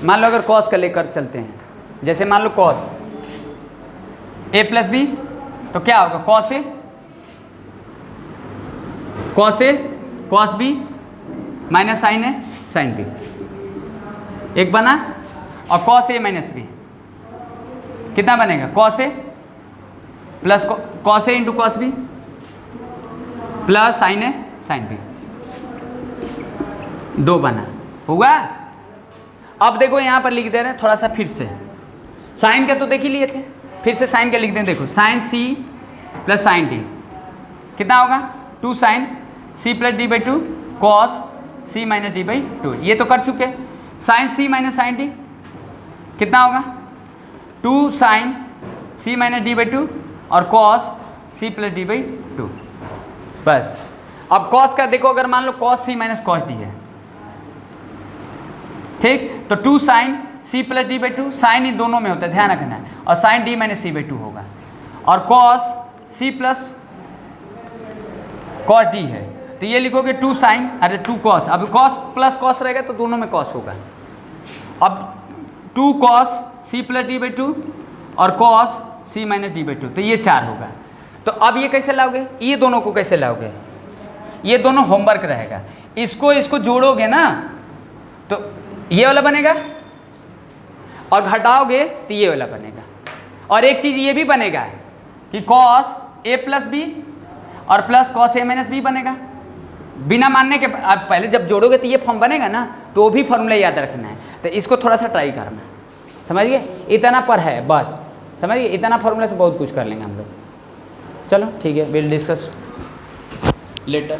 मान लो अगर कॉस का लेकर चलते हैं, जैसे मान लो कॉस a प्लस बी, तो क्या होगा cos A cos B minus sine A sine B, एक बना, और कॉस ए माइनस बी कितना बनेगा, cos A plus cos A into cos B plus sine A sine B, 2 बना, होगा। अब देखो यहाँ पर लिख दे रहे हैं थोड़ा सा फिर से, साइन का तो देख ही लिए थे, फिर से साइन का लिख दें, देखो sine C plus sine D कितना होगा 2 sine C plus D by 2 cos C minus D by 2, ये तो कर चुके। Sine C minus sine D कितना होगा 2 sine C minus D by 2 और cos C plus D by 2, बस। अब कॉस का देखो, अगर मान लो cos C minus cos D है, ठीक, तो 2 sine C plus D by 2, sine ही दोनों में होता है, ध्यान रखना है, और sine D minus C by 2 होगा, और cos C plus cos D है, तो ये लिखोगे 2 साइन, अरे 2 कॉस, अब कॉस प्लस कॉस रहेगा तो दोनों में कॉस होगा। अब 2 cos C plus D by 2 और cos C minus D by 2, तो ये 4 होगा। तो अब ये कैसे लाओगे, ये दोनों को कैसे लाओगे, ये दोनों होमवर्क रहेगा, इसको जोड़ोगे ना तो ये वाला बनेगा, और घटाओगे तो ये वाला बनेगा। और एक चीज़ ये भी बनेगा कि कॉस ए प्लस बी और plus cos A minus B बनेगा, बिना मानने के। आप पहले जब जोड़ोगे तो ये फॉर्म बनेगा ना, तो वो भी फॉर्मूला याद रखना है, तो इसको थोड़ा सा ट्राई करना, समझिए, इतना पर है बस, समझिए, इतना फॉर्मूला से बहुत कुछ कर लेंगे हम लोग। चलो ठीक है, विल डिस्कस लेटर।